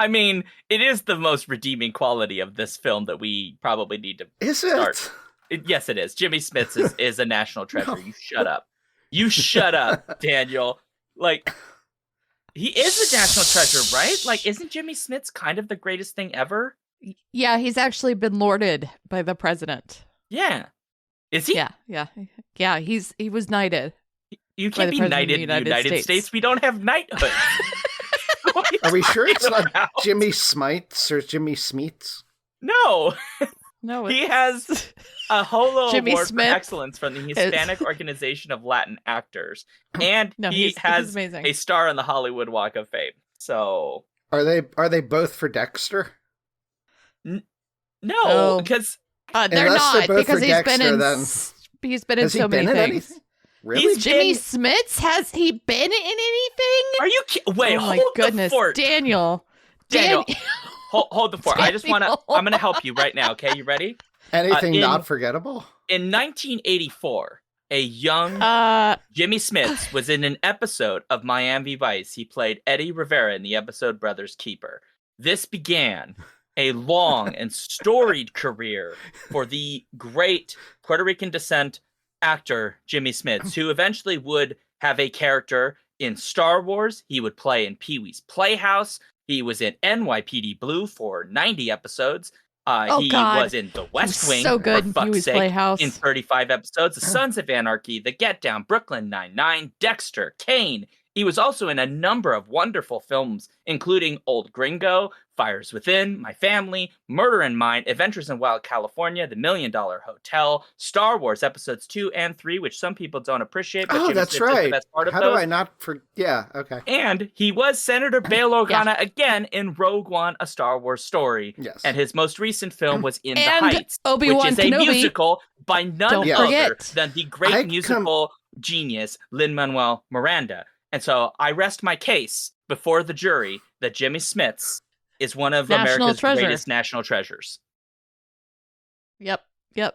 I mean, it is the most redeeming quality of this film that we probably need to start. Yes, it is. Jimmy Smits is a national treasure. No. You shut up. You shut up, Daniel. Like, he is a national treasure, right? Like, isn't Jimmy Smits kind of the greatest thing ever? Yeah, he's actually been lauded by the president. Yeah. Is he? Yeah, he was knighted. You can't be knighted in the United States. We don't have knighthood. Are we sure it's not Jimmy Smits or Jimmy Smits? No. No, he has a Holo Award for Excellence from the Hispanic Organization of Latin Actors. And he has a star on the Hollywood Walk of Fame. So Are they both for Dexter? No, because they're not, because he's been in so many things. Really? Jimmy Smits? Has he been in anything? Are you wait, oh my goodness, the fort. Daniel. Hold the fort. Daniel. I'm gonna help you right now, okay? You ready? Anything not forgettable? In 1984, a young Jimmy Smits was in an episode of Miami Vice. He played Eddie Rivera in the episode Brothers Keeper. This began a long and storied career for the great Puerto Rican descent actor Jimmy Smits, who eventually would have a character in Star Wars. He would play in Pee-wee's Playhouse. He was in NYPD Blue for 90 episodes. He was in The West Wing, so good, for fuck's sake, Playhouse. in 35 episodes. The Sons of Anarchy, The Get Down, Brooklyn Nine-Nine, Dexter, Kane. He was also in a number of wonderful films, including Old Gringo, Fires Within, My Family, Murder in Mind, Adventures in Wild California, The $1 Million Hotel, Star Wars Episodes 2 and 3, which some people don't appreciate, but Jimmy that's Smits right. is the best part of How those. do I not yeah, okay. And he was Senator Bail Organa again in Rogue One, A Star Wars Story. Yes. And his most recent film was In the And Heights, Obi-Wan which is Kenobi. a musical by none other forget. than the great musical genius, Lin-Manuel Miranda. And so I rest my case before the jury that Jimmy Smits is one of America's greatest national treasures. Yep. I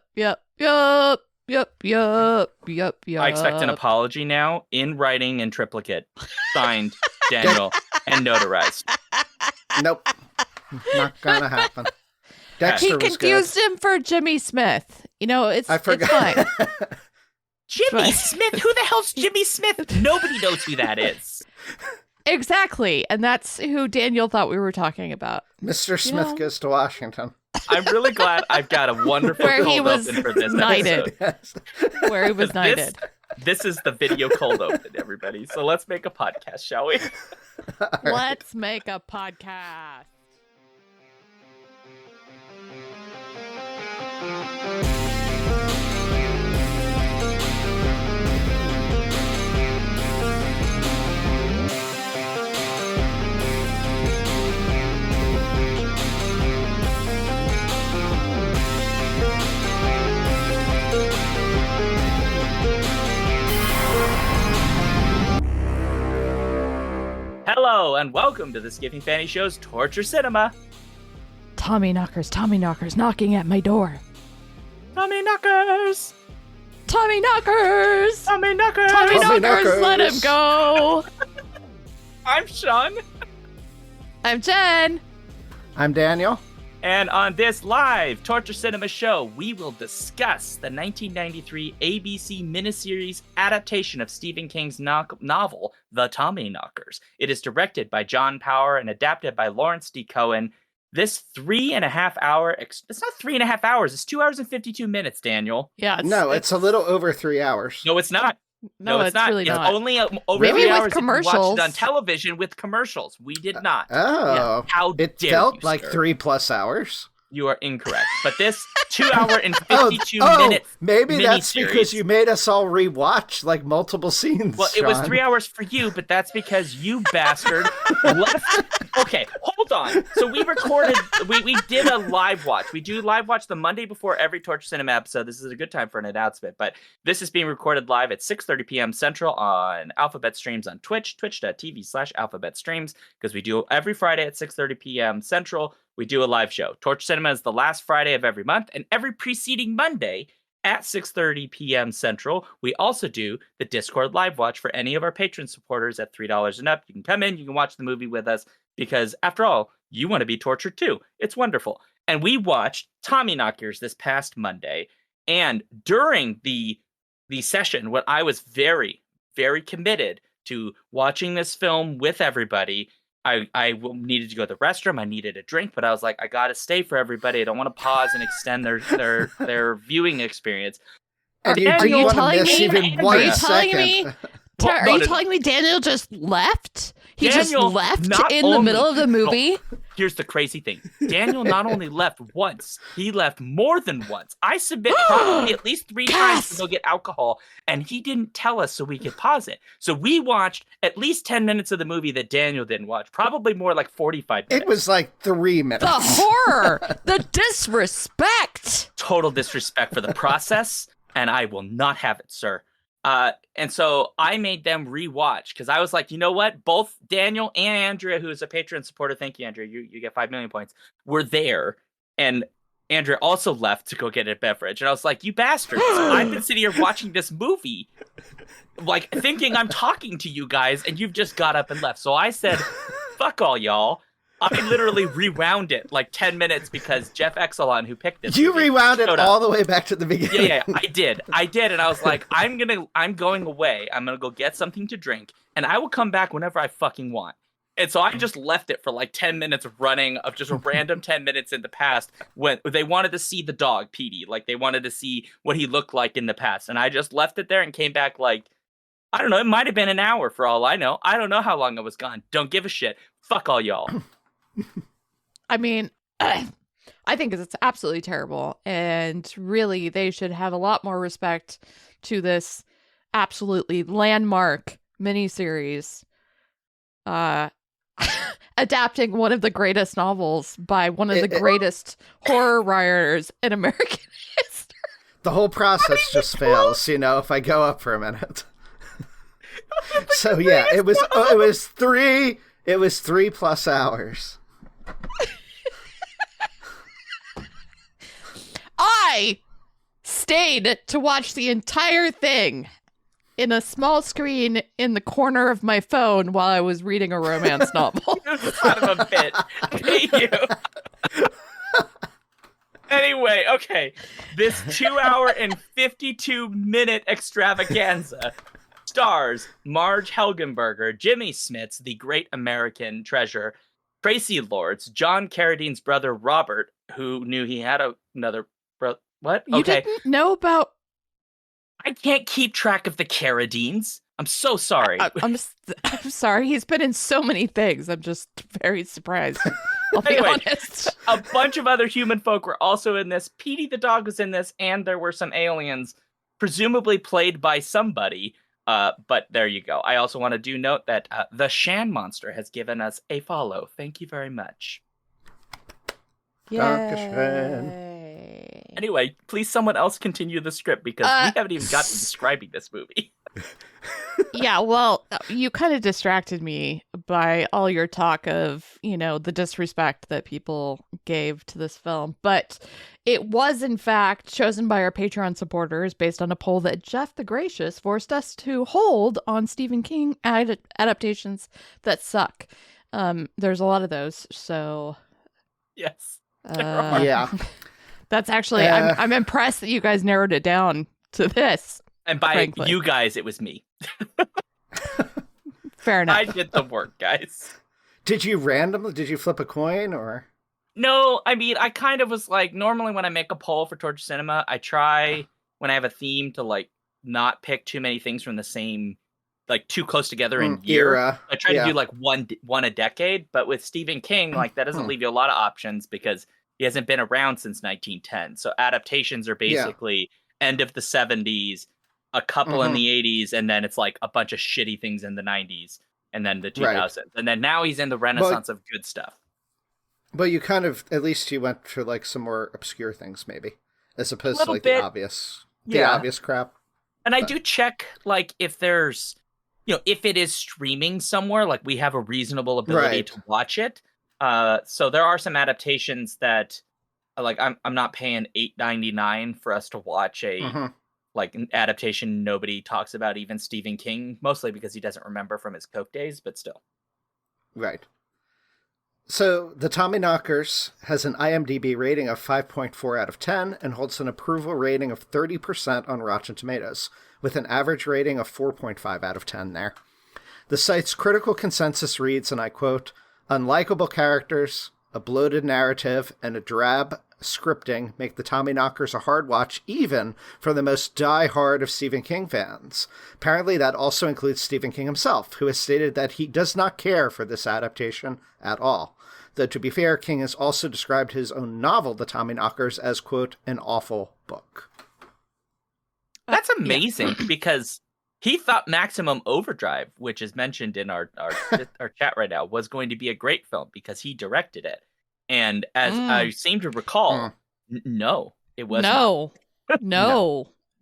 expect an apology now in writing in triplicate, signed Daniel and notarized. Nope. Not gonna happen. Dexter he confused him for Jimmy Smith. You know, I forgot. It's fine. Jimmy Smith? Who the hell's Jimmy Smith? Nobody knows who that is. Exactly. And that's who Daniel thought we were talking about. Mr. Smith goes to Washington. I'm really glad I've got a wonderful cold open for this knighted. episode. Where he was knighted. This is the video cold open, everybody. So let's make a podcast, shall we? Let's make a podcast. Hello, and welcome to the Skiffy and Fanty Show's Torture Cinema. Tommyknockers knocking at my door. Tommyknockers! Tommyknockers! Tommyknockers! Tommyknockers, let him go! I'm Shaun. I'm Jen. I'm Daniel. And on this live Torture Cinema show, we will discuss the 1993 ABC miniseries adaptation of Stephen King's novel, The Tommyknockers. It is directed by John Power and adapted by Lawrence D. Cohen. This 3.5 hour, it's not 3.5 hours, it's 2 hours and 52 minutes, Daniel. Yeah. It's a little over 3 hours. No, it's not. No, it's not. Really not. It's only over Maybe 3 with hours commercials. if you watched it on television with commercials. We did not. Oh. How it dare felt you, like sir. 3+ hours. You are incorrect. But this 2 hour and 52 minutes maybe that's miniseries, because you made us all rewatch like multiple scenes. Well, it was 3 hours for you, but that's because you bastard left. Okay, hold on. So we recorded, we did a live watch. We do live watch the Monday before every Torture Cinema episode. This is a good time for an announcement, but this is being recorded live at 6:30 p.m. Central on Alphabet Streams on Twitch, twitch.tv/Alphabet Streams, because we do every Friday at 6:30 p.m. Central. We do a live show. Torture Cinema is the last Friday of every month, and every preceding Monday at 6:30 p.m. Central, we also do the Discord live watch for any of our patron supporters at $3 and up. You can come in, you can watch the movie with us, because after all, You want to be tortured too. It's wonderful. And we watched Tommyknockers this past Monday. And during the session, when I was very, very committed to watching this film with everybody, I needed to go to the restroom. I needed a drink, but I was like, I got to stay for everybody. I don't want to pause and extend their viewing experience. And you didn't want to miss even 1 second. Are you telling me Daniel just left? He just left in the middle of the movie? Here's the crazy thing. Daniel not only left once, he left more than once. I submit probably at least 3 times to go get alcohol, and he didn't tell us so we could pause it. So we watched at least 10 minutes of the movie that Daniel didn't watch. Probably more like 45 minutes. It was like 3 minutes. The horror! The disrespect! Total disrespect for the process, and I will not have it, sir. And so I made them rewatch because I was like, you know what? Both Daniel and Andrea, who is a Patreon supporter, thank you, Andrea, you get 5 million points, were there. And Andrea also left to go get a beverage. And I was like, you bastards. I've been sitting here watching this movie, like thinking I'm talking to you guys, and you've just got up and left. So I said, fuck all y'all. I literally rewound it like 10 minutes because Jeff Exelon, who picked this, you rewound it all the way back to the beginning. Yeah, I did, and I was like, I'm going away. I'm gonna go get something to drink, and I will come back whenever I fucking want. And so I just left it for like 10 minutes of running of just a random 10 minutes in the past when they wanted to see the dog, Petey, like they wanted to see what he looked like in the past, and I just left it there and came back like, I don't know, it might have been an hour for all I know. I don't know how long I was gone. Don't give a shit. Fuck all y'all. I mean, I think it's absolutely terrible. And really, they should have a lot more respect to this absolutely landmark miniseries. Adapting one of the greatest novels by one of the greatest horror writers in American history. The whole process just fails, if I go up for a minute. So yeah, it was 3+ hours. I stayed to watch the entire thing in a small screen in the corner of my phone while I was reading a romance novel. Son of a bitch. I hate you. Anyway, okay. This 2-hour and 52-minute extravaganza stars Marge Helgenberger, Jimmy Smits, the great American treasure, Tracy Lords, John Carradine's brother Robert, who knew he had another brother. What? You didn't know about... I can't keep track of the Carradines. I'm so sorry. I'm sorry. He's been in so many things. I'm just very surprised. I'll be honest. A bunch of other human folk were also in this. Petey the dog was in this, and there were some aliens, presumably played by somebody. But there you go. I also want to note that the Shan Monster has given us a follow. Thank you very much. Yay. Anyway, please someone else continue the script because we haven't even got to describing this movie. Yeah, well, you kind of distracted me by all your talk of, the disrespect that people gave to this film. But it was, in fact, chosen by our Patreon supporters based on a poll that Jeff the Gracious forced us to hold on Stephen King adaptations that suck. There's a lot of those, so... Yes. Yeah. That's actually... I'm impressed that you guys narrowed it down to this. And by frankly. You guys, it was me. Fair enough. I did the work, guys. Did you flip a coin or? No, I mean, I kind of was like, normally when I make a poll for Torture Cinema, I try when I have a theme to like not pick too many things from the same, like too close together in year. Era. I try to do like one a decade, but with Stephen King, like that doesn't leave you a lot of options because he hasn't been around since 1910. So adaptations are basically end of the 70s, a couple in the 80s, and then it's like a bunch of shitty things in the 90s, and then the 2000s. Right. And then now he's in the renaissance of good stuff. But you kind of, at least you went for like some more obscure things, maybe, as opposed to like the obvious crap. And I do check, like, if there's, if it is streaming somewhere, like we have a reasonable ability to watch it. So there are some adaptations that, like, I'm not paying $8.99 for us to watch a like an adaptation nobody talks about, even Stephen King, mostly because he doesn't remember from his Coke days, but still. Right. So, the Tommyknockers has an IMDb rating of 5.4 out of 10 and holds an approval rating of 30% on Rotten Tomatoes, with an average rating of 4.5 out of 10 there. The site's critical consensus reads, and I quote, "Unlikable characters, a bloated narrative, and a drab scripting make the Tommyknockers a hard watch even for the most die-hard of Stephen King fans." Apparently that also includes Stephen King himself, who has stated that he does not care for this adaptation at all. Though, to be fair, King has also described his own novel, The Tommyknockers, as, quote, "an awful book." That's amazing, because he thought Maximum Overdrive, which is mentioned in our chat right now, was going to be a great film because he directed it. And as I seem to recall, no, it was not.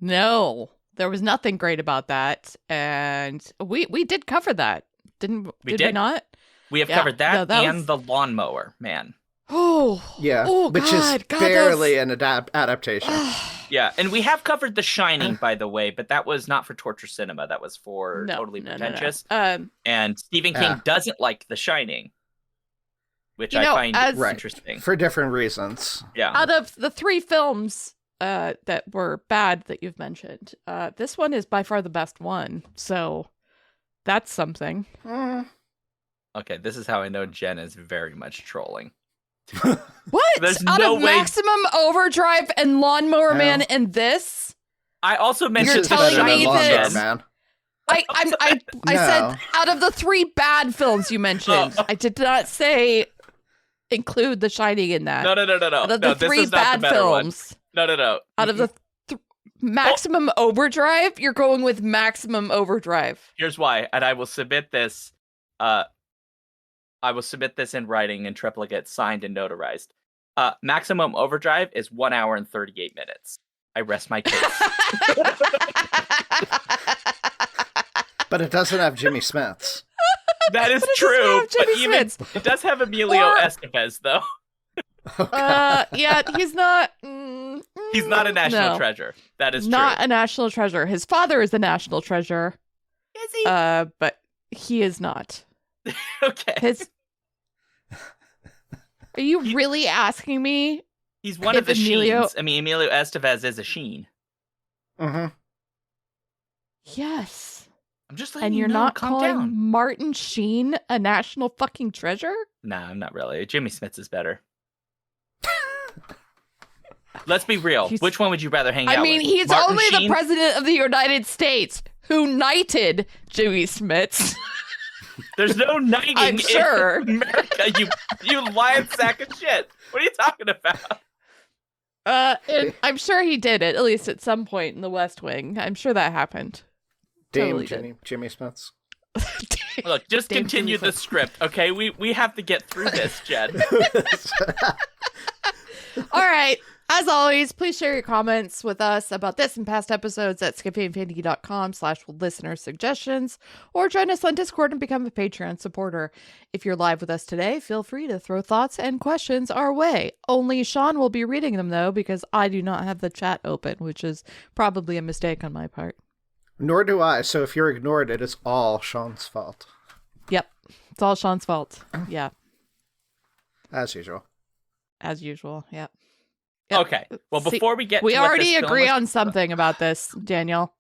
No. There was nothing great about that. And we did cover that. Did we not? We have covered that, and The Lawnmower Man. Oh, yeah, oh, which is barely an adaptation. Yeah, and we have covered The Shining, by the way, but that was not for torture cinema. That was for Totally Pretentious. No. And Stephen King doesn't like The Shining, which I find interesting. For different reasons. Yeah. Out of the 3 films that were bad that you've mentioned, this one is by far the best one. So that's something. Okay, this is how I know Jen is very much trolling. What? There's Out no of way... Maximum Overdrive and Lawnmower Man and this? I also mentioned You're telling me this. I said out of the 3 bad films you mentioned. I did not say include The Shining in that. No. Out of the 3 bad films. One. No. Out of the Maximum Overdrive, you're going with Maximum Overdrive. Here's why, and I will submit this. I will submit this in writing in triplicate, signed and notarized. Maximum Overdrive is 1 hour and 38 minutes. I rest my case. But it doesn't have Jimmy Smits. That is true, but even it does have Emilio Estevez, though. Yeah, he's not. He's not a national treasure. That is not true. a national treasure. His father is a national treasure. Is he? But he is not. Okay. Are you really asking me? He's one of the Sheens. I mean, Emilio Estevez is a Sheen. Mm-hmm. Yes. I'm just letting and you you're know, not calm calling down. Martin Sheen a national fucking treasure? Nah, not really. Jimmy Smits is better. Let's be real. Which one would you rather hang out with? I mean, he's Martin only Sheen? the president of the United States who knighted Jimmy Smits. There's no knighting I'm sure. in America, you lying sack of shit. What are you talking about? And I'm sure he did it, at least at some point in the West Wing. I'm sure that happened. Dame Totally Jimmy Smits. Look, just continue the script, okay? We have to get through this, Jed. All right. As always, please share your comments with us about this and past episodes at skiffyandfanty.com/listener-suggestions, or join us on Discord and become a Patreon supporter. If you're live with us today, feel free to throw thoughts and questions our way. Only Shaun will be reading them, though, because I do not have the chat open, which is probably a mistake on my part. Nor do I, so if you're ignored, it is all Shaun's fault. Yep. It's all Shaun's fault. Yeah. As usual. As usual, yep. Yep. Okay. Well, before we get we to what already this agree film on something about this, Daniel.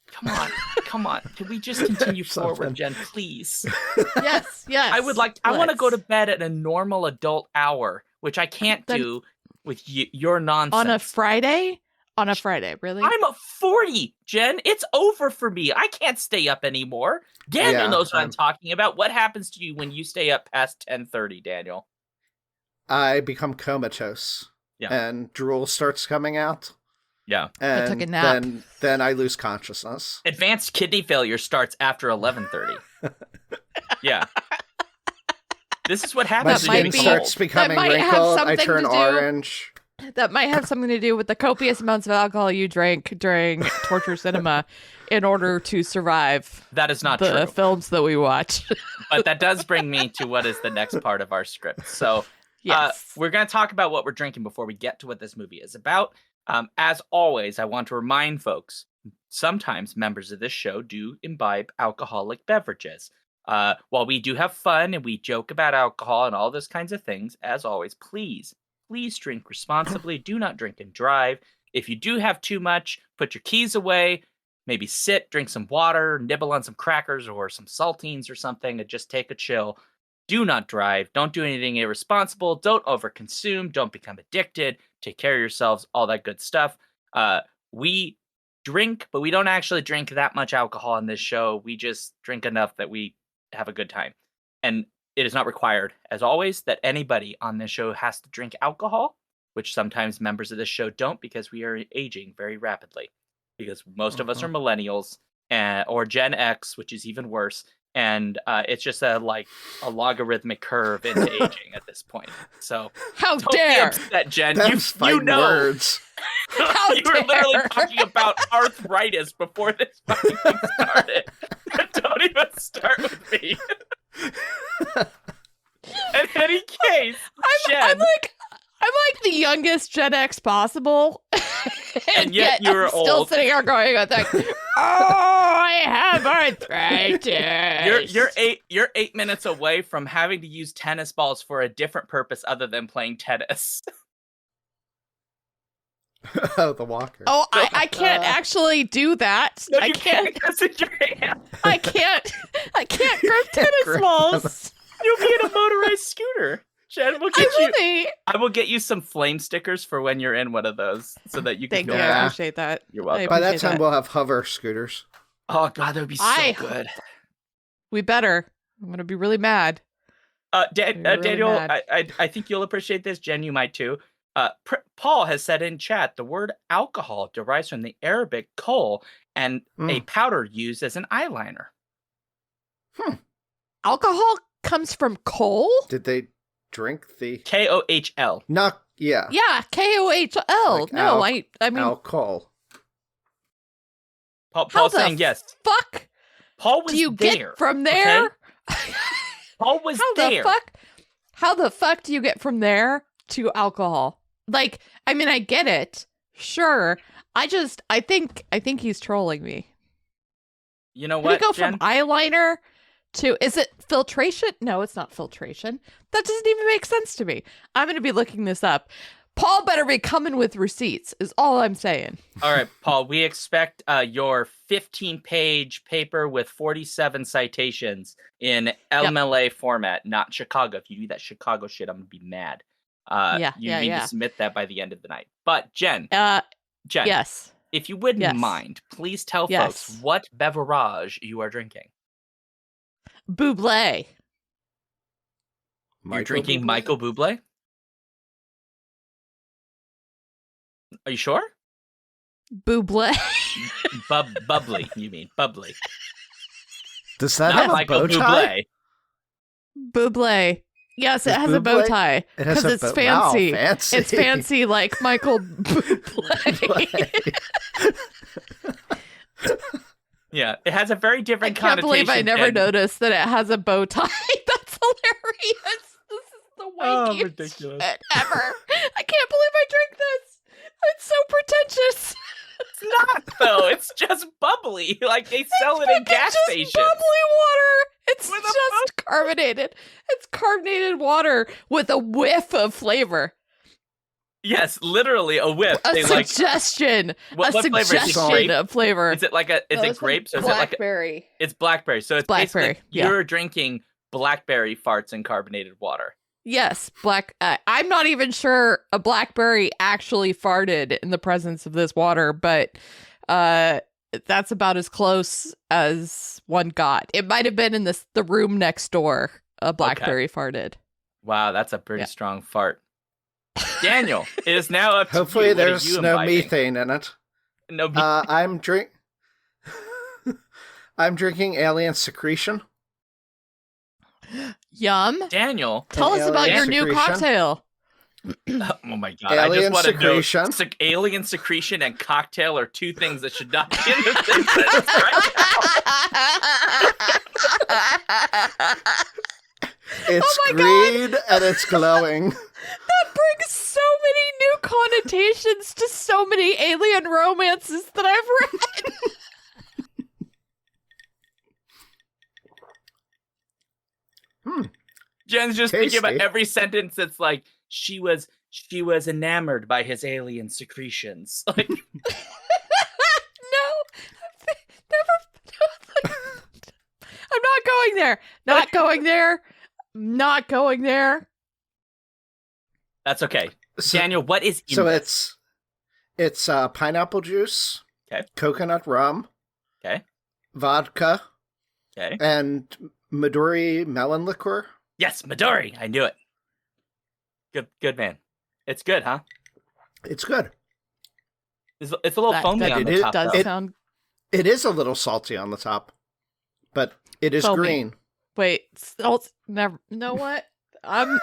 Come on. Can we just continue forward, Jen, please? Yes. I want to go to bed at a normal adult hour, which I can't do with your nonsense. On a Friday? On a Friday, really? I'm a 40, Jen. It's over for me. I can't stay up anymore. Daniel knows what I'm talking about. What happens to you when you stay up past 10:30, Daniel? I become comatose. Yeah. And drool starts coming out. Yeah. And I took a nap. Then I lose consciousness. Advanced kidney failure starts after 11:30. Yeah. This is what happens. My skin starts becoming wrinkled. I turn orange. That might have something to do with the copious amounts of alcohol you drank during torture cinema in order to survive. That is not the true. films that we watch. But that does bring me to what is the next part of our script. So yes. We're going to talk about what we're drinking before we get to what this movie is about. As always, I want to remind folks, sometimes members of this show do imbibe alcoholic beverages. While we do have fun and we joke about alcohol and all those kinds of things, as always, please drink responsibly. Do not drink and drive. If you do have too much, put your keys away, maybe sit, drink some water, nibble on some crackers or some saltines or something, and just take a chill. Do not drive. Don't do anything irresponsible. Don't overconsume. Don't become addicted. Take care of yourselves, all that good stuff. We drink, but we don't actually drink that much alcohol on this show. We just drink enough that we have a good time. And it is not required, as always, that anybody on this show has to drink alcohol, which sometimes members of this show don't because we are aging very rapidly. Because most of us are millennials or Gen X, which is even worse. And it's just a logarithmic curve into aging at this point. So how don't dare be upset, Jen. You know. Words. How you were literally talking about arthritis before this fucking thing started. Don't even start with me. In any case, I'm like the youngest Gen X possible, and yet you're I'm still old. sitting here going, like, "Oh, I have arthritis." You're 8 minutes away from having to use tennis balls for a different purpose other than playing tennis. Oh, the walker. Oh, I can't actually do that. No, I you can't. Because in your hand. I can't grab tennis balls. You'll be in a motorized scooter. Jen, we'll get I will be. I will get you some flame stickers for when you're in one of those, so that you can. Thank you. feel I bad. appreciate that. You're welcome. By that appreciate time, we'll have hover scooters. Oh god, that would be so good. We better. I'm gonna be really mad. Daniel, mad. I think you'll appreciate this. Jen, you might too. Paul has said in chat the word alcohol derives from the Arabic kohl and a powder used as an eyeliner. Alcohol comes from coal? Did they drink the Kohl? Not yeah. Yeah, KOHL. Like No, I mean alcohol. Paul's saying yes. Fuck Paul was do you there. get from there? Okay? Paul was there. How the fuck do you get from there to alcohol? Like, I mean, I get it. Sure. I think he's trolling me. You know Did he what, go Jen? from eyeliner to, is it filtration? No, it's not filtration. That doesn't even make sense to me. I'm going to be looking this up. Paul better be coming with receipts, is all I'm saying. All right, Paul, we expect your 15-page paper with 47 citations in LMLA format, not Chicago. If you do that Chicago shit, I'm going to be mad. You need to submit that by the end of the night. But Jen, yes. If you wouldn't mind, please tell folks what beverage you are drinking. Bublé. You're drinking Michael Bublé? Are you sure? Bublé. Bubbly, you mean. Bubbly. Does that Not have Michael a bow tie? Bublé. Yes, it has a bow tie. Because it's fancy. Wow, fancy. It's fancy like Michael Bublé. Yeah, it has a very different I can't connotation. believe I never noticed that it has a bow tie. That's hilarious. This is the wankiest ridiculous. shit ever. I can't believe I drink this. It's so pretentious. It's not, though. It's just bubbly. Like, they sell it in gas stations. It's bubbly water. It's With a just carbonated. It's carbonated water with a whiff of flavor. Yes, literally a whiff. A They suggestion. What flavor is it? Suggestion of flavor. Is it like a? Is it grapes? Or is it like a, blackberry? it's blackberry. So it's Blackberry, basically yeah. you're drinking blackberry farts in carbonated water. Yes, I'm not even sure a blackberry actually farted in the presence of this water, but that's about as close as one got. It might have been in the room next door. A blackberry farted. Wow, that's a pretty strong fart. Daniel, it is now up to Hopefully you. What are there's you no imbibing? methane in it. No. I'm drinking alien secretion. Yum. Daniel, Tell us about your new secretion. cocktail. oh my god! Alien I just want secretion. to know, alien secretion and cocktail are two things that should not be in the same sentence right now. It's Oh my green and it's glowing. That brings so many new connotations to so many alien romances that I've read. Jen's just Tasty. thinking about every sentence that's like, she was enamored by his alien secretions. Like, No, never. I'm not going there. Not going there. Not going there. that's okay. So, Daniel, what is in so this? it's pineapple juice, Okay. coconut rum, Okay. vodka, Okay. and Midori melon liqueur. Yes, Midori. I knew it. Good man. It's good, huh? It's good. It's a little foamy on the top. does though. sound. It is a little salty on the top, but it is Foamy. green. Wait, never. You know what? I'm.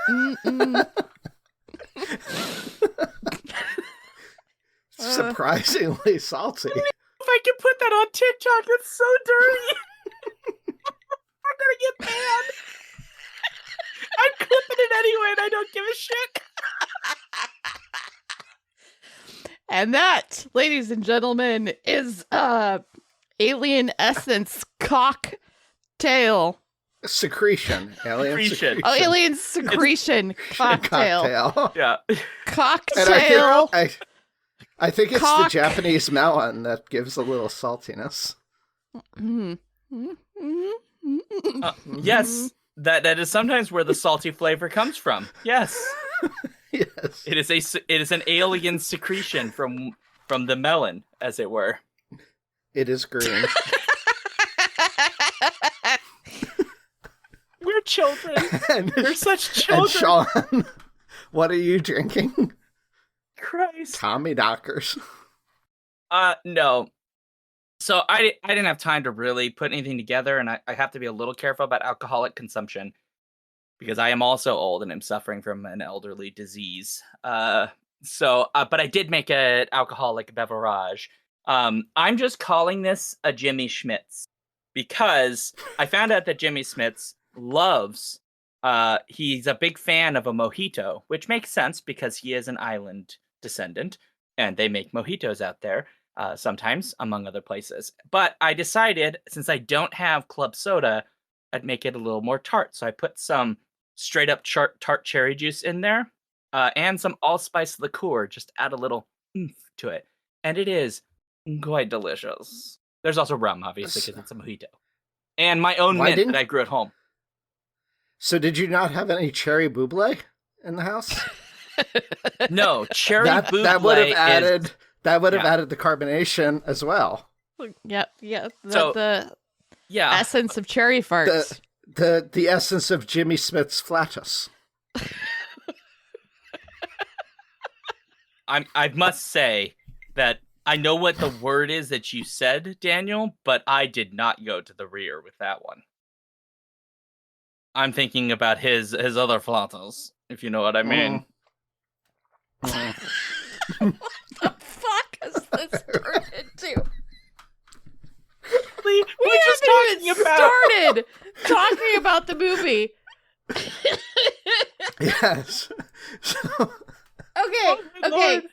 Surprisingly salty. If I can put that on TikTok, it's so dirty. I'm gonna get banned. I'm clipping it anyway, and I don't give a shit. And that, ladies and gentlemen, is Alien Essence Cocktail. Secretion. Alien Secretion. secretion. Oh, Alien Secretion Cocktail. Cocktail. Yeah. And Cocktail. I think it's the Cock. Japanese melon that gives a little saltiness. Yes, that is sometimes where the salty flavor comes from. Yes, Yes. it is an alien secretion from the melon, as it were. It is green. We're children. and, We're such and children. Shaun, what are you drinking? Christ. Tommyknockers. No. So I didn't have time to really put anything together, and I have to be a little careful about alcoholic consumption because I am also old and I'm suffering from an elderly disease. But I did make an alcoholic beverage. I'm just calling this a Jimmy Smits because I found out that Jimmy Smits loves. He's a big fan of a mojito, which makes sense because he is an island descendant, and they make mojitos out there. Sometimes, among other places. But I decided, since I don't have club soda, I'd make it a little more tart. So I put some straight up tart cherry juice in there, and some allspice liqueur, just add a little oomph to it. And it is quite delicious. There's also rum, obviously, because it's a mojito. And my own mint that I grew at home. So did you not have any cherry buble in the house? No, cherry buble that would have added... is... That would have added the carbonation as well. Yep, yeah. So, The yeah. essence of cherry farts. The essence of Jimmy Smits flatus. I must say that I know what the word is that you said, Daniel, but I did not go to the rear with that one. I'm thinking about his other flatus, if you know what I mean. What the fuck has this turned into? We just started talking about the movie. Yes. So,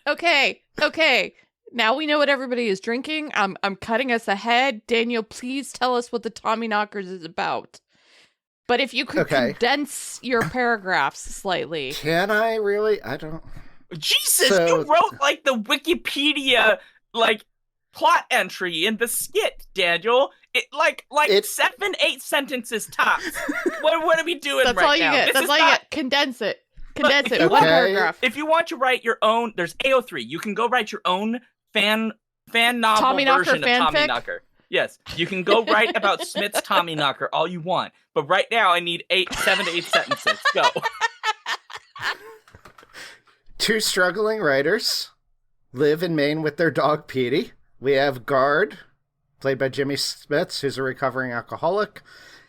Okay. Now we know what everybody is drinking. I'm cutting us ahead. Daniel, please tell us what the Tommyknockers is about. But if you could condense your paragraphs slightly. can I really? I don't... Jesus, So- you wrote like the Wikipedia plot entry in the skit, Daniel. It like 7-8 sentences tops. What are we doing That's right all you now? get. This That's is all you not- get. Condense it. Okay. One paragraph. If you want to write your own, there's AO3. You can go write your own fan novel Tommyknocker version of fanfic? Tommyknocker. Yes, you can go write about Smith's Tommyknocker all you want, but right now I need 7 to 8 sentences. Go. Two struggling writers live in Maine with their dog Petey. We have Guard, played by Jimmy Smits, who's a recovering alcoholic.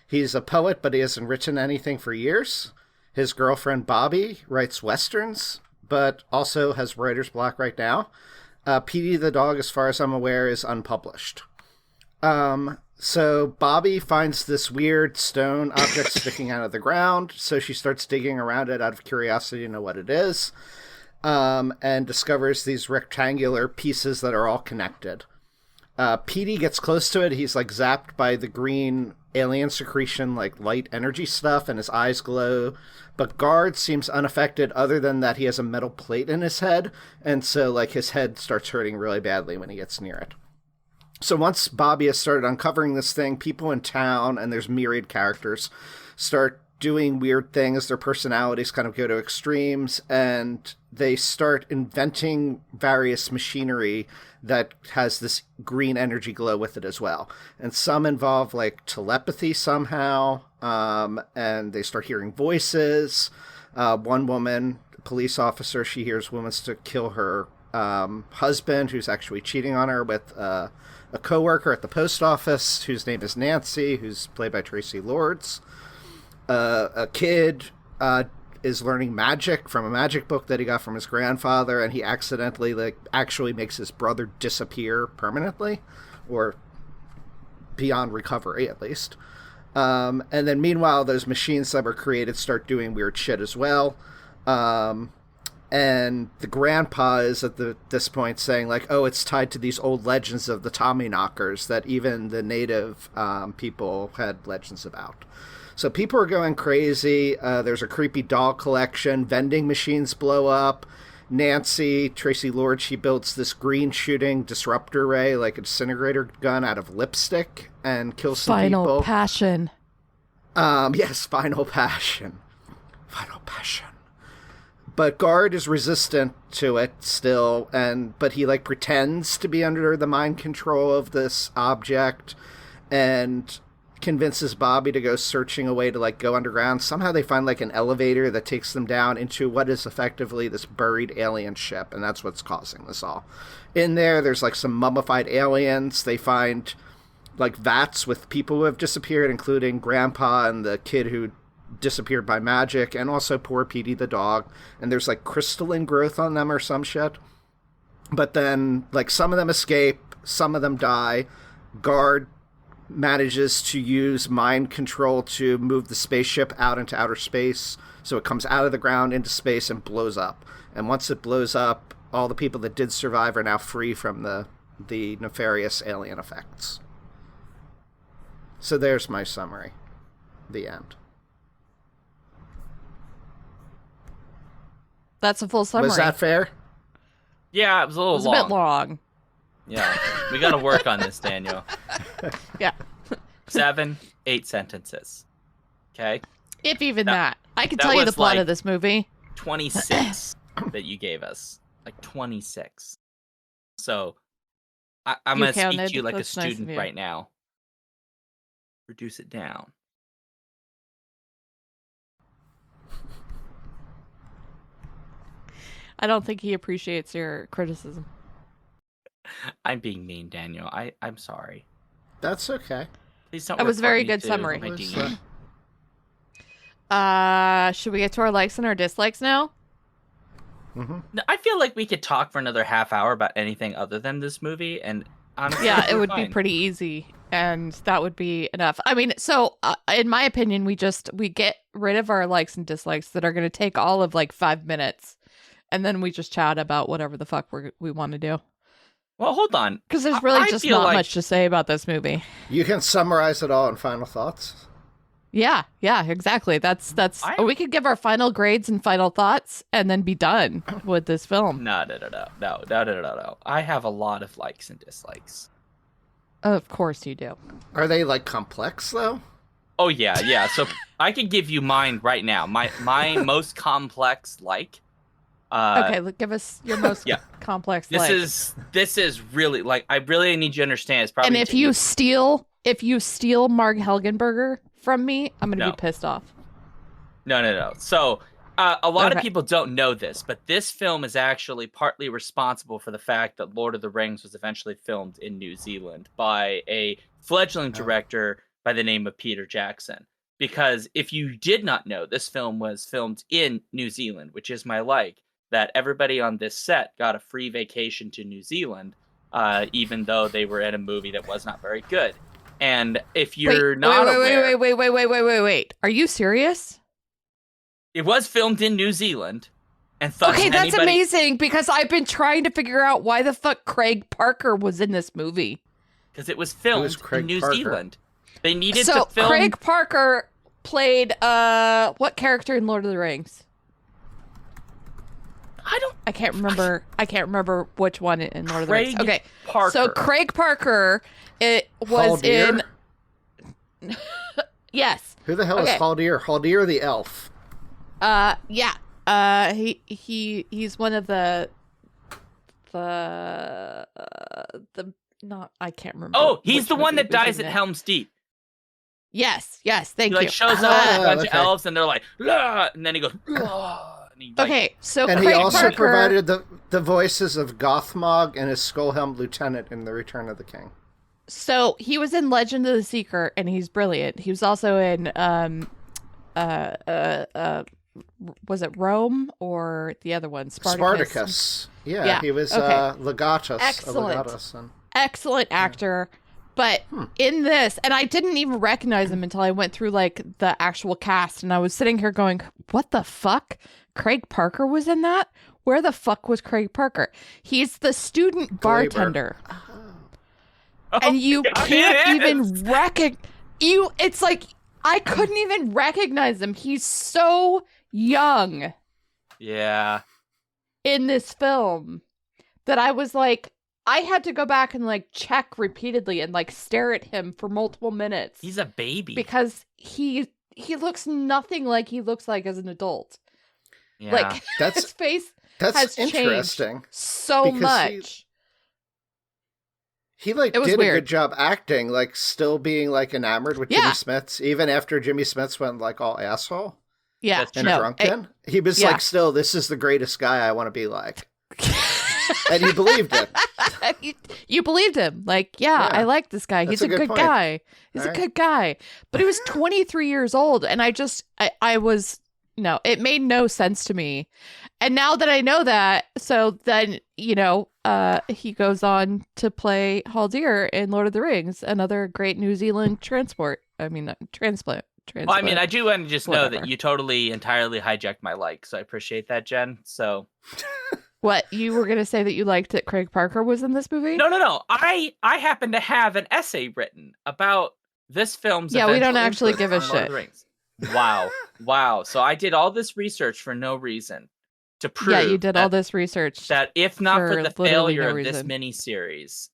He's a poet, but he hasn't written anything for years. His girlfriend Bobby writes westerns, but also has writer's block right now. Petey the dog, as far as I'm aware, is unpublished. So Bobby finds this weird stone object sticking out of the ground, so she starts digging around it out of curiosity to know what it is. And discovers these rectangular pieces that are all connected. Petey gets close to it. He's zapped by the green alien secretion, like light energy stuff, and his eyes glow. But Guard seems unaffected, other than that he has a metal plate in his head, and so like his head starts hurting really badly when he gets near it. So once Bobby has started uncovering this thing, people in town, and there's myriad characters, start doing weird things. Their personalities kind of go to extremes, and they start inventing various machinery that has this green energy glow with it as well. And some involve like telepathy somehow, and they start hearing voices. One woman, a police officer, she hears women to kill her husband, who's actually cheating on her with a coworker at the post office, whose name is Nancy, who's played by Tracy Lords. A kid is learning magic from a magic book that he got from his grandfather, and he accidentally actually makes his brother disappear permanently, or beyond recovery at least. And then meanwhile, those machines that were created start doing weird shit as well. And the grandpa is at this point saying like, oh, it's tied to these old legends of the Tommyknockers that even the native people had legends about. So people are going crazy. There's a creepy doll collection. Vending machines blow up. Nancy, Tracy Lord, she builds this green shooting disruptor ray, like a disintegrator gun out of lipstick, and kills some people. Final passion. Yes, final passion. Final passion. But Guard is resistant to it still, but he like pretends to be under the mind control of this object, and convinces Bobby to go searching a way to like go underground. Somehow they find like an elevator that takes them down into what is effectively this buried alien ship, and that's what's causing this all. In there's like some mummified aliens. They find like vats with people who have disappeared, including Grandpa and the kid who disappeared by magic, and also poor Petey the dog. And there's like crystalline growth on them or some shit. But then like some of them escape, some of them die. Guard manages to use mind control to move the spaceship out into outer space, so it comes out of the ground into space and blows up. And once it blows up, all the people that did survive are now free from the nefarious alien effects. So there's my summary. The end. That's a full summary. Was that fair? Yeah, it was a little long. A bit long. Yeah, we got to work on this, Daniel. Yeah. 7, 8 sentences. Okay? If even that. I can tell you the plot of this movie. 26 that you gave us. Like 26. So, I'm going to speak to you like a student right now. Reduce it down. I don't think he appreciates your criticism. I'm being mean, Daniel. I'm sorry. That's okay. Please don't. That was a very good summary. Should we get to our likes and our dislikes now? Mm-hmm. I feel like we could talk for another half hour about anything other than this movie, and honestly, yeah, it would be pretty easy, and that would be enough. I mean, so in my opinion, we get rid of our likes and dislikes that are going to take all of like 5 minutes, and then we just chat about whatever the fuck we want to do. Well, hold on. Because there's really just not much to say about this movie. You can summarize it all in final thoughts. Yeah, exactly. That's we could give our final grades and final thoughts and then be done with this film. No. I have a lot of likes and dislikes. Of course you do. Are they like complex though? Oh yeah. So I can give you mine right now. My most complex like. Okay, give us your most complex. This is really like I really need you to understand. It's probably and if you steal Marg Helgenberger from me, I'm gonna be pissed off. No. So a lot of people don't know this, but this film is actually partly responsible for the fact that Lord of the Rings was eventually filmed in New Zealand by a fledgling director by the name of Peter Jackson. Because if you did not know, this film was filmed in New Zealand, which is my like. That everybody on this set got a free vacation to New Zealand, even though they were in a movie that was not very good. And if you're not aware... Wait. Are you serious? It was filmed in New Zealand. And okay, that's amazing, because I've been trying to figure out why the fuck Craig Parker was in this movie. Because it was filmed in New Zealand. They needed So to film. Craig Parker played what character in Lord of the Rings? I can't remember which one in Lord of the Rings. Okay. Parker. So Craig Parker was Haldir? in Yes. Who the hell is Haldir? Haldir the elf. Yeah. He's one of the not, I can't remember. Oh, he's which the one movie that was dies in at it. Helm's Deep. Yes, thank He you. like shows up with a bunch of okay. elves, and they're like, "Lah," and then he goes, "Lah," and he, like, Okay, so And Craig he also Parker, provided the voices of Gothmog and his Skullhelm Lieutenant in The Return of the King. So he was in Legend of the Seeker, and he's brilliant. He was also in was it Rome or the other one? Spartacus. Yeah, he was Legatus. Excellent. Legatus and... Excellent actor. But in this, and I didn't even recognize him until I went through like the actual cast, and I was sitting here going, what the fuck? Craig Parker was in that? Where the fuck was Craig Parker? He's the student bartender. And you can't even it's like I couldn't even recognize him. He's so young yeah. in this film that I was like, I had to go back and like check repeatedly and like stare at him for multiple minutes. He's a baby. Because he looks nothing like he looks like as an adult. Yeah. Like That's his face that's has interesting. changed so because much. He like It was did weird. a good job acting, like still being like enamored with Jimmy Smits, even after Jimmy Smits went like all asshole Yeah, and drunken. He was like, still, this is the greatest guy I want to be like. And you believed it. You believed him. Like, I like this guy. That's He's a good point. guy. He's a good guy. But he was 23 years old, and I was, no, it made no sense to me. And now that I know that, so then, he goes on to play Haldir in Lord of the Rings, another great New Zealand transplant. Well, I mean, I do want to just know Whatever. that you totally entirely hijacked my like, so I appreciate that, Jen. So What, you were going to say that you liked that Craig Parker was in this movie? no. I happen to have an essay written about this film's We don't eventual actually influence give a on Lord of the Rings. Wow. So I did all this research for no reason to prove. Yeah, you did all this research. That if not for the literally failure no of this reason. miniseries,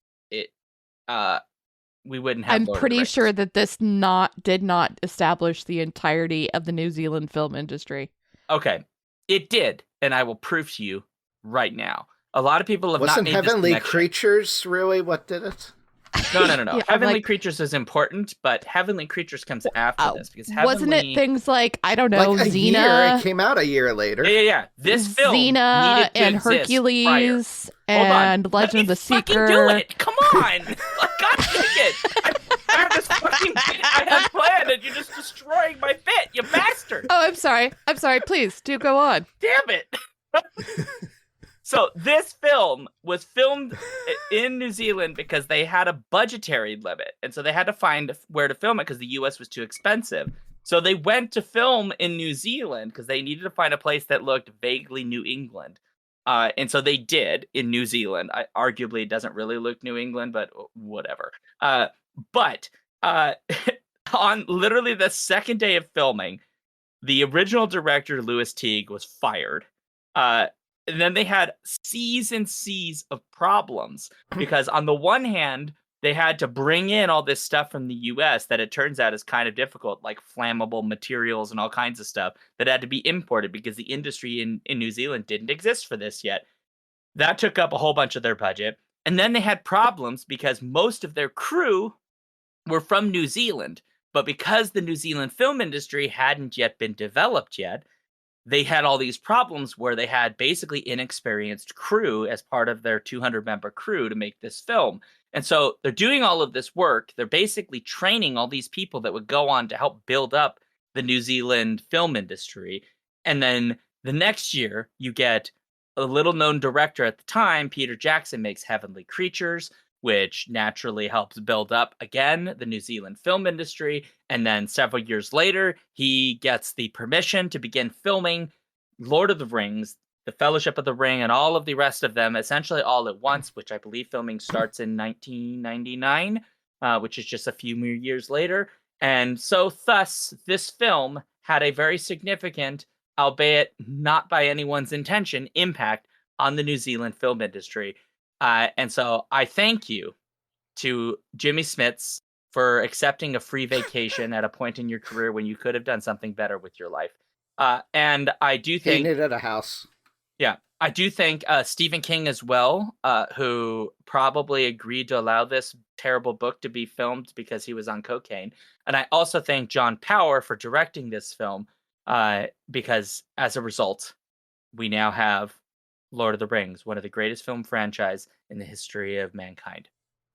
we wouldn't have. I'm Lord of the pretty Rings. sure that this did not establish the entirety of the New Zealand film industry. Okay, it did, and I will prove to you right now. A lot of people have Wasn't not made Heavenly this connection. Creatures really what did it? No. Yeah, Heavenly Creatures is important, but Heavenly Creatures comes after this because wasn't it things like, I don't know, Like a year. Xena? It came out a year later. Yeah. This film Xena needed to and exist prior. Hercules Hold on. and Legend of the Fucking Seeker. do it! Come on! God dang it! I have this fucking bit I had planned, and you're just destroying my bit, you bastard! Oh, I'm sorry. Please do go on. Damn it! So this film was filmed in New Zealand because they had a budgetary limit, and so they had to find where to film it because the U.S. was too expensive. So they went to film in New Zealand because they needed to find a place that looked vaguely New England. And so they did in New Zealand. Arguably, it doesn't really look New England, but whatever. But on literally the second day of filming, the original director, Louis Teague, was fired. And then they had seas and seas of problems because on the one hand, they had to bring in all this stuff from the US that it turns out is kind of difficult, like flammable materials and all kinds of stuff that had to be imported because the industry in New Zealand didn't exist for this yet. That took up a whole bunch of their budget. And then they had problems because most of their crew were from New Zealand. But because the New Zealand film industry hadn't yet been developed yet, they had all these problems where they had basically inexperienced crew as part of their 200-member crew to make this film. And so they're doing all of this work. They're basically training all these people that would go on to help build up the New Zealand film industry. And then the next year, you get a little-known director at the time, Peter Jackson, makes Heavenly Creatures, which naturally helps build up, again, the New Zealand film industry. And then several years later, he gets the permission to begin filming Lord of the Rings, The Fellowship of the Ring, and all of the rest of them, essentially all at once, which I believe filming starts in 1999. which is just a few more years later. And so thus, this film had a very significant, albeit not by anyone's intention, impact on the New Zealand film industry. And so I thank you to Jimmy Smits for accepting a free vacation at a point in your career when you could have done something better with your life. And I do think... He needed a house. Yeah, I do thank Stephen King as well, who probably agreed to allow this terrible book to be filmed because he was on cocaine. And I also thank John Power for directing this film, because as a result, we now have Lord of the Rings, one of the greatest film franchise in the history of mankind.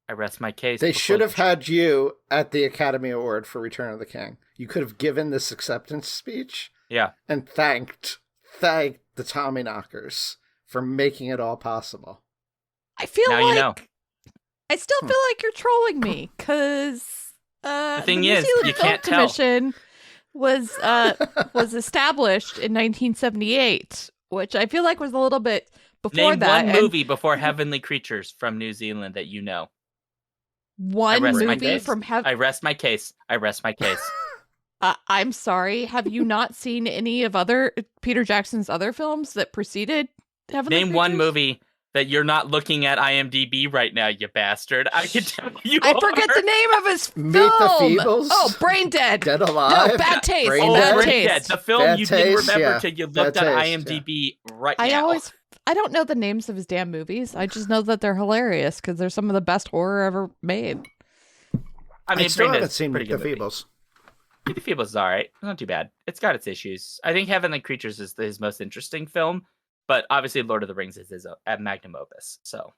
I rest my case. They should have had you at the Academy Award for Return of the King. You could have given this acceptance speech. Yeah. And thanked the Tommyknockers for making it all possible. I feel now like you know. I still feel like you're trolling me because the thing New is, Zealand you Film can't tell. Commission was established in 1978, which I feel like was a little bit before Name that. one movie before Heavenly Creatures from New Zealand that you know. One movie from I rest my case. I rest my case. I'm sorry. Have you not seen any of Peter Jackson's other films that preceded Heavenly Name Creatures? one movie that you're not looking at IMDb right now, you bastard. I can tell you I forget the name of his film. Meet the Feebles? Oh, Brain Dead. Dead Alive? No, Bad Taste. Brain Bad Dead? Taste. Dead. The film Bad you didn't Taste, remember yeah. till you looked Bad at Taste, IMDb right now. I don't know the names of his damn movies. I just know that they're hilarious because they're some of the best horror ever made. I mean, still Brain haven't Dead's seen pretty Meet the good movie. Feebles. Meet the Feebles is all right. It's not too bad. It's got its issues. I think Heavenly Creatures is his most interesting film, but obviously Lord of the Rings is his magnum opus. So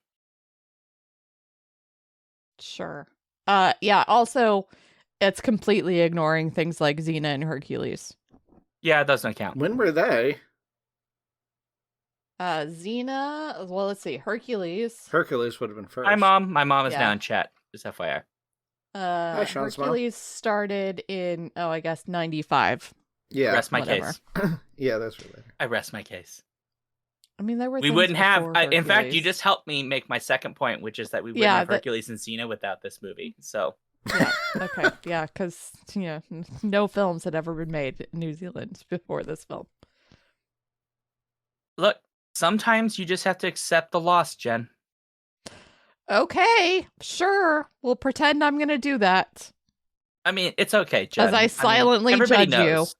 Sure. Yeah, also, it's completely ignoring things like Xena and Hercules. yeah, it doesn't count. When were they? Xena, well, let's see, Hercules. Hercules would have been first. Hi, Mom. My mom is Yeah. now in chat. Just FYI. Sean's mom. Hercules started in, I guess, 95. Yeah. Rest my whatever. case. Yeah, that's related. I rest my case. I mean, there were We things wouldn't have. before In fact, you Hercules. just helped me make my second point, which is that we wouldn't Yeah, have that- Hercules and Xena without this movie. So Yeah, okay, yeah, because, no films had ever been made in New Zealand before this film. look, sometimes you just have to accept the loss, Jen. Okay, sure, we'll pretend I'm gonna do that. I mean, it's okay, Jen. As I silently everybody judge you. knows.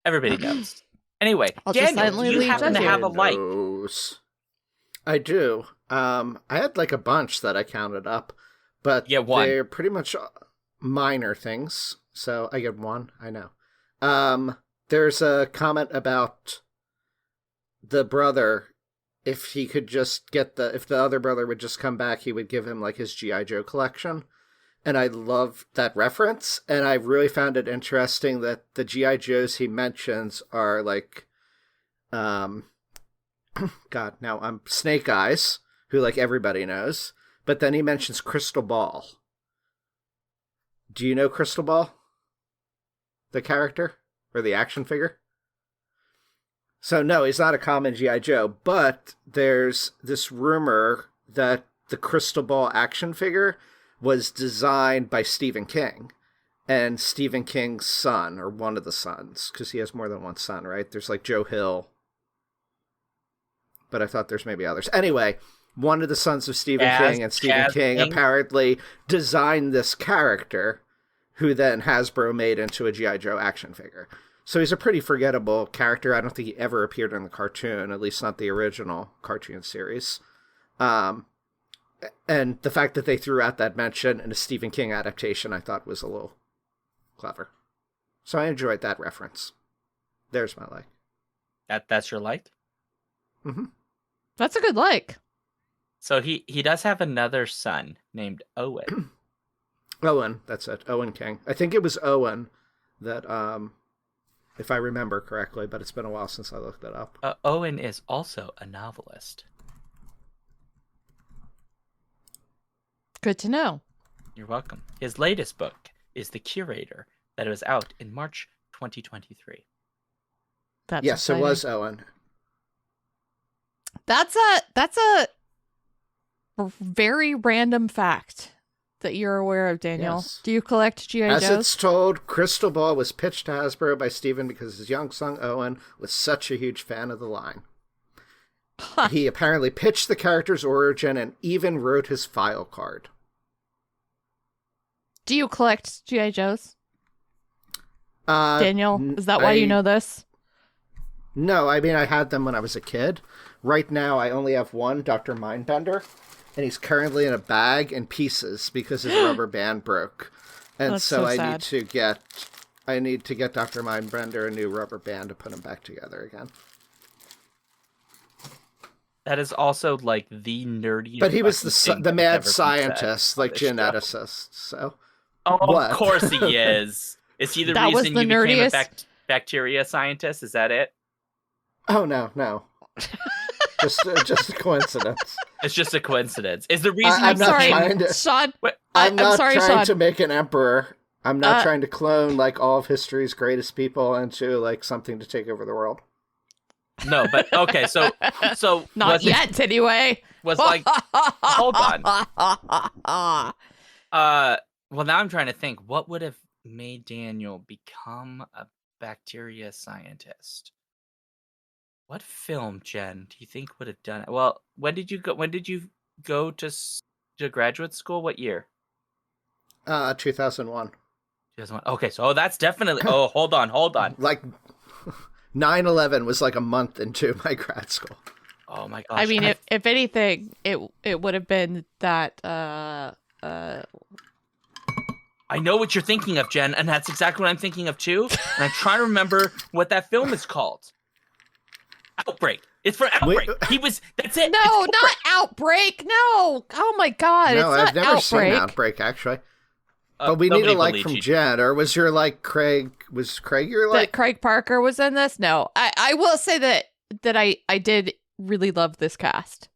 Everybody knows. Anyway, I'll just Daniel, silently do you happen judge to you. have a like? Knows. I do. I had like a bunch that I counted up, but Yeah, one. they're pretty much minor things. So I get one. I know. There's a comment about the brother. If he could just get if the other brother would just come back, he would give him like his G.I. Joe collection. And I love that reference. And I really found it interesting that the G.I. Joes he mentions are like, God, now I'm Snake Eyes, who like everybody knows. But then he mentions Crystal Ball. Do you know Crystal Ball? The character? Or the action figure? So no, he's not a common G.I. Joe, but there's this rumor that the Crystal Ball action figure was designed by Stephen King. And Stephen King's son, or one of the sons, because he has more than one son, right? There's like Joe Hill. But I thought there's maybe others. Anyway, one of the sons of Stephen King, and Stephen King apparently designed this character, who then Hasbro made into a G.I. Joe action figure. So he's a pretty forgettable character. I don't think he ever appeared in the cartoon, at least not the original cartoon series. And the fact that they threw out that mention in a Stephen King adaptation, I thought was a little clever. So I enjoyed that reference. There's my like. That's your like? Mm-hmm. That's a good like. So he does have another son named Owen. Owen, that's it. Owen King. I think it was Owen that, if I remember correctly, but it's been a while since I looked it up. Owen is also a novelist. Good to know. You're welcome. His latest book is The Curator, that was out in March 2023. That's Yes, exciting. it was Owen. That's a very random fact that you're aware of, Daniel? Yes. Do you collect G.I. As Joes? it's told, Crystal Ball was pitched to Hasbro by Steven because his young son Owen was such a huge fan of the line. He apparently pitched the character's origin and even wrote his file card. Do you collect G.I. Joes? Daniel, is that why you know this? No, I mean, I had them when I was a kid. Right now, I only have one, Dr. Mindbender, and he's currently in a bag in pieces because his rubber band broke. And That's so I sad. need to get Dr. Mindbender a new rubber band to put him back together again. That is also like the nerdiest. But he was fucking thing the that's mad ever been scientist, said on like this show. geneticist. So Oh, What? of course he is. Is he the That was reason the you became a nerdiest- bacteria scientist? Is that it? oh no. just a coincidence. It's just a coincidence. Is the reason I'm I'm not sorry, trying to- Sean. Wait, I'm not sorry, trying Sean. to make an emperor. I'm not trying to clone like all of history's greatest people into like something to take over the world. No, but okay, so Not was it- yet, anyway. was like hold on. Well, now I'm trying to think what would have made Daniel become a bacteria scientist. What film, Jen, do you think would have done it? Well, when did you go to graduate school? What year? 2001. 2001. Okay, so that's definitely. Oh, hold on. Like 9/11 was like a month into my grad school. Oh my gosh. I mean, if anything, it would have been that. I know what you're thinking of, Jen, and that's exactly what I'm thinking of too. And I'm trying to remember what that film is called. Outbreak. It's for Outbreak. That's it. No, It's not Outbreak. No. Oh my God. No, it's I've not never seen Outbreak actually. But we need nobody a like believes from you. Jen, or was your like Craig? Was Craig your that like? Craig Parker was in this. No, I will say that I did really love this cast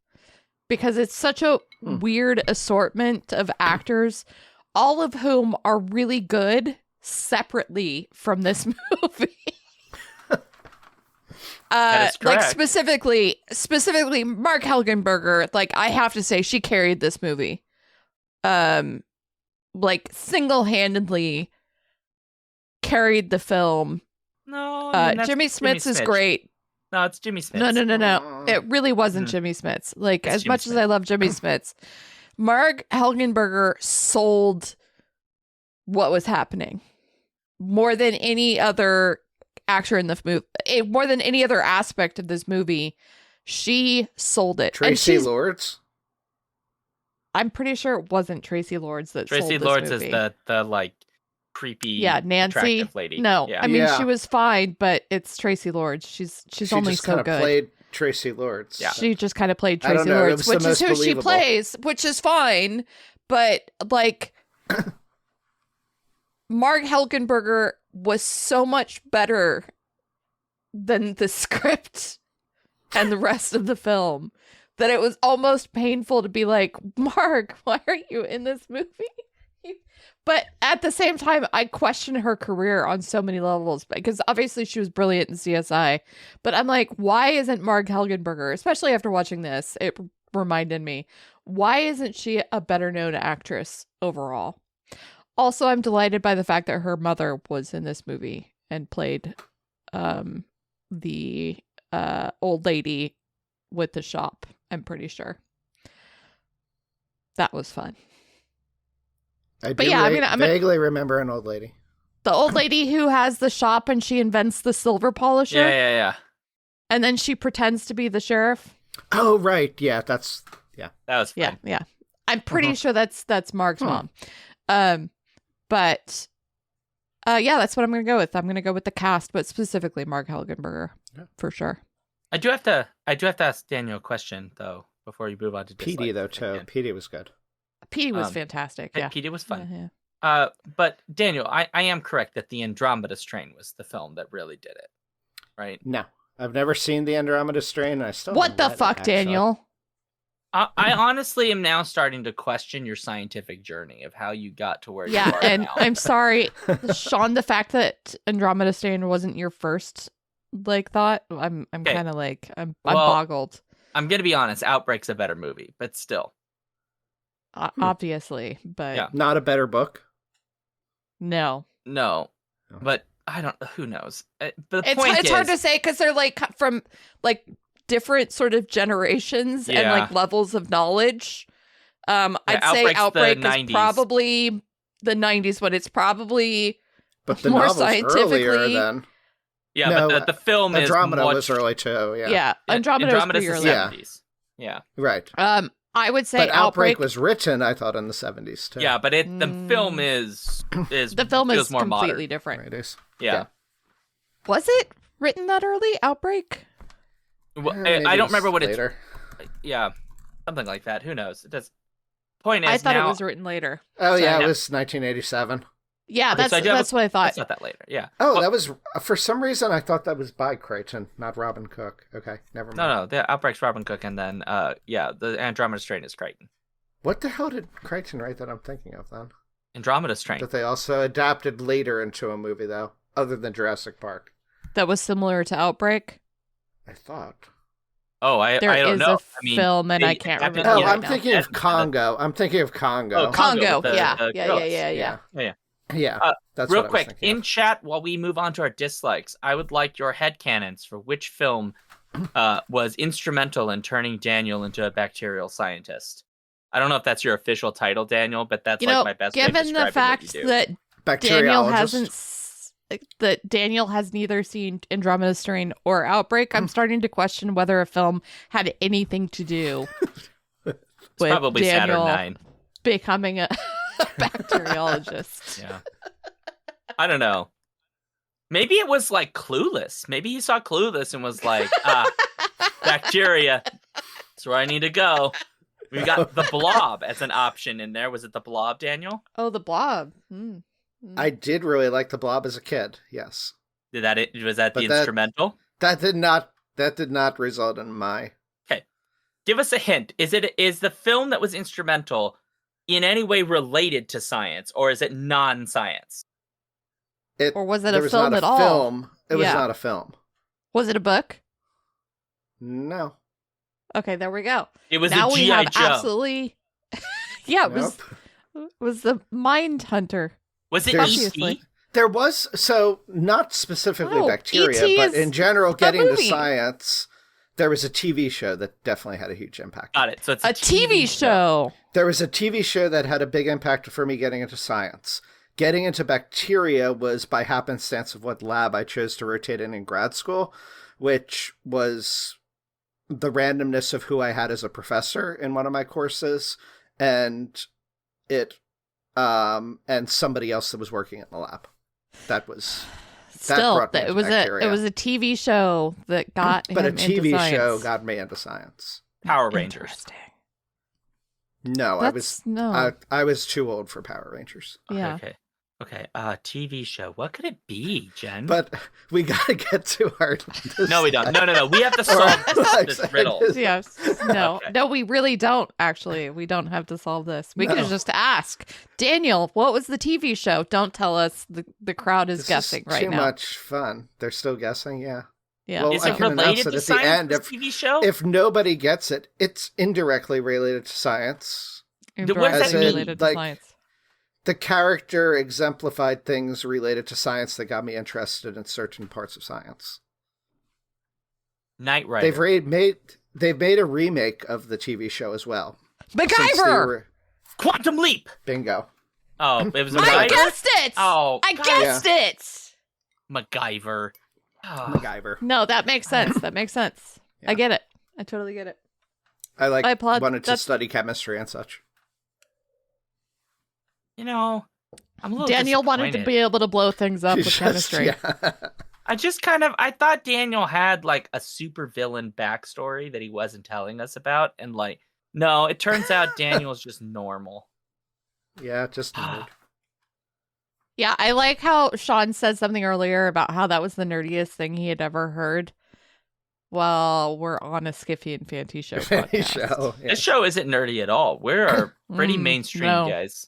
because it's such a weird assortment of actors, all of whom are really good separately from this movie. That is Like correct. specifically Mark Helgenberger, like I have to say she carried this movie. Like single-handedly carried the film. No, I mean, that's Jimmy Smits is Smits. great. No, it's Jimmy Smits. No. It really wasn't Jimmy Smits. Like, It's as Jimmy much as Smits. I love Jimmy Smits, Mark Helgenberger sold what was happening more than any other actor in the movie. More than any other aspect of this movie, she sold it. And Tracy she's- Lords. I'm pretty sure it wasn't Tracy Lords that sold Tracy this Lords movie. is the like creepy, Yeah, Nancy. attractive lady. No, yeah. I mean Yeah. she was fine, but it's Tracy Lords. She's She only just so kind of good. played Tracy Lords. Yeah. She just kind of played I don't Tracy know, it Lords, was the which is most who she believable. plays, which is fine. But like, Mark Helgenberger was so much better than the script and the rest of the film that it was almost painful to be like, Mark, why are you in this movie? But at the same time, I question her career on so many levels because obviously she was brilliant in CSI. But I'm like, why isn't Mark Helgenberger, especially after watching this, it reminded me, why isn't she a better known actress overall? Also, I'm delighted by the fact that her mother was in this movie and played the old lady with the shop, I'm pretty sure. That was fun. I But do yeah, I mean, vaguely remember an old lady. The old lady who has the shop and she invents the silver polisher. Yeah. And then she pretends to be the sheriff. Oh, right. Yeah, that's... Yeah. That was fun. Yeah. I'm pretty sure that's Mark's mom. But yeah, that's what I'm going to go with. I'm going to go with the cast, but specifically Mark Helgenberger for sure. I do have to ask Daniel a question though before you move on to PD, dislikes though, too. again. PD was good. Petey was fantastic. Yeah. Petey was fun. Yeah. But Daniel, I am correct that the Andromeda Strain was the film that really did it, right? No. I've never seen the Andromeda Strain, and I still What haven't the read it, fuck, actually. Daniel? I honestly am now starting to question your scientific journey of how you got to where you Yeah, are and now. I'm sorry, Sean, the fact that Andromeda Strain wasn't your first like thought, I'm Okay. kind of like I'm Well, boggled. I'm gonna be honest. Outbreak's a better movie, but still. obviously, but Yeah. Not a better book. no. No, but I don't. Who knows? But the point It's is, hard to say because they're like from like different sort of generations and Yeah. like levels of knowledge. I'd say Outbreak's the Outbreak is 90s. probably the 90s, but it's probably But the more novel's earlier scientifically. than yeah, No, but the film Andromeda is much, was early too. Yeah. Yeah, Andromeda was Andromeda's pretty the early. Yeah. 70s. Yeah, Right. I would say But Outbreak Outbreak was written, I thought, in the 70s too. yeah, but the film is the film feels is more completely modern. different. Right, it is. Yeah. Was it written that early? Outbreak? Well, Maybe I don't it's remember what later. Yeah, something like that. Who knows? It does. Point is, I thought now, it was written later. Oh yeah, So- it was 1987. Yeah, Okay, so I do have that's what I thought. It's not that later. Yeah. Oh, that was for some reason I thought that was by Crichton, not Robin Cook. Okay, never mind. No. The Outbreak's Robin Cook, and then the Andromeda Strain is Crichton. What the hell did Crichton write that I'm thinking of then? Andromeda Strain. That they also adapted later into a movie though, other than Jurassic Park. That was similar to Outbreak. I thought. Oh, I There don't is know. a film, and they I can't adapted- remember. Oh, right I'm now. thinking of Congo. I'm thinking of Congo. Oh, Congo, Congo. with Yeah. the Yeah. goats. Yeah. Yeah, that's Real what I was quick, thinking in of. chat, while we move on to our dislikes, I would like your headcanons for which film was instrumental in turning Daniel into a bacterial scientist. I don't know if that's your official title, Daniel, but that's You know, my best way of given the describing fact what you do. that Bacteriologist. Daniel has neither seen Andromeda Strain or Outbreak, I'm starting to question whether a film had anything to do It's with probably Daniel Saturn 9. becoming a bacteriologist. Yeah. I don't know. Maybe it was like Clueless. Maybe he saw Clueless and was like, bacteria. That's where I need to go. We got the Blob as an option in there. Was it the Blob, Daniel? Oh, the Blob. I did really like the Blob as a kid. Yes, Was that But the that- instrumental? that did not result in my. Give us a hint. Is the film that was instrumental in any way related to science, or is it non-science? Or was it there a was film not at a all? film. It was Yeah. not a film. Was it a book? No. Okay, there we go. It was Now a we G.I. have Joe. absolutely. Yeah, it Nope. was the Mind Hunter. Was it There's- E.T.? There was, so not specifically Oh, bacteria, E.T. but is in general, a getting to movie. science, there was a TV show that definitely had a huge impact. Got it. So it's A TV show. There was a TV show that had a big impact for me getting into science. Getting into bacteria was by happenstance of what lab I chose to rotate in grad school, which was the randomness of who I had as a professor in one of my courses, and and somebody else that was working in the lab. That Still, brought me it into was bacteria. a TV show that got but a him into TV science. show got me into science. Power Rangers. Interesting. No, No. I was too old for Power Rangers. Yeah. Okay. TV show. What could it be, Jen? But we gotta get to our. no, we don't. No. We have to solve this riddle. Yes. No. Okay. No, we really don't, actually. We don't have to solve this. We No. could just ask. Daniel, what was the TV show? Don't tell us. The crowd is This guessing right too now. much fun. They're still guessing, yeah. Yeah. Well, Is I it can announce related it to at the science? end. This TV show? If nobody gets it, it's indirectly related to science. What does that Indirectly mean? related to Like- science. The character exemplified things related to science that got me interested in certain parts of science. Knight Rider. They've made a remake of the TV show as well. Since the MacGyver! ori- Quantum Leap. Bingo. Oh, it was I I MacGyver. guessed it! Oh, I God. guessed it! MacGyver. Oh. MacGyver. No, that makes sense. That makes sense. Yeah. I get it. I totally get it. I I applaud- wanted to that's- study chemistry and such. You know, I'm a little Daniel wanted to disappointed. be able to blow things up with Just- chemistry. yeah. I thought Daniel had like a super villain backstory that he wasn't telling us about, and like, no, it turns out Daniel's just normal. Yeah, just nerd. Yeah, I like how Shaun said something earlier about how that was the nerdiest thing he had ever heard. Well, we're on a Skiffy and Fanty show podcast. show. Yeah. This show isn't nerdy at all. We're pretty Mm, mainstream, no. guys.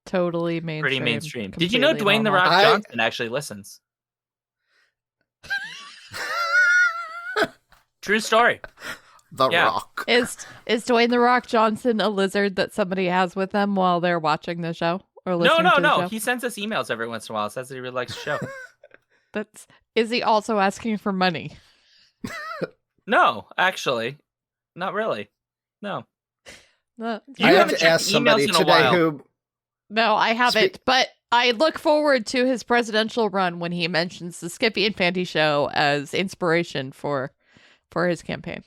Totally mainstream. Pretty mainstream. Did you know Completely Dwayne the normal. Rock Johnson actually listens? True story. The Yeah. Rock. Is Dwayne The Rock Johnson a lizard that somebody has with them while they're watching the show or listening to the show? He sends us emails every once in a while. Says that he really likes the show. Is he also asking for money? No, actually, not really. No. No, You I haven't have to checked ask somebody emails in a today while. who. no, I haven't. But I look forward to his presidential run when he mentions the Skiffy and Fanty show as inspiration for his campaign.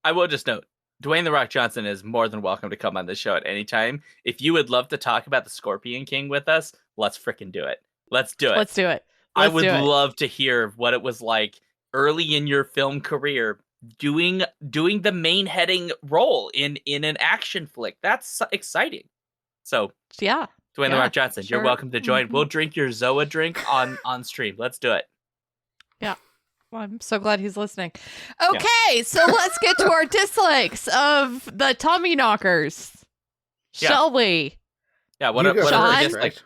I will just note, Dwayne The Rock Johnson is more than welcome to come on this show at any time. If you would love to talk about the Scorpion King with us, let's freaking do it. Let's do it. Let's do it. I Let's would do it. love to hear what it was like early in your film career doing the main heading role in an action flick. That's exciting. So, Yeah. Dwayne The Rock Johnson, sure. you're welcome to join. Mhm. We'll drink your Zoa drink on stream. Let's do it. Well, I'm so glad he's listening. Okay, so let's get to our dislikes of the Tommyknockers. Yeah. Shall we? Yeah, what You are go our Sean? first, dislikes?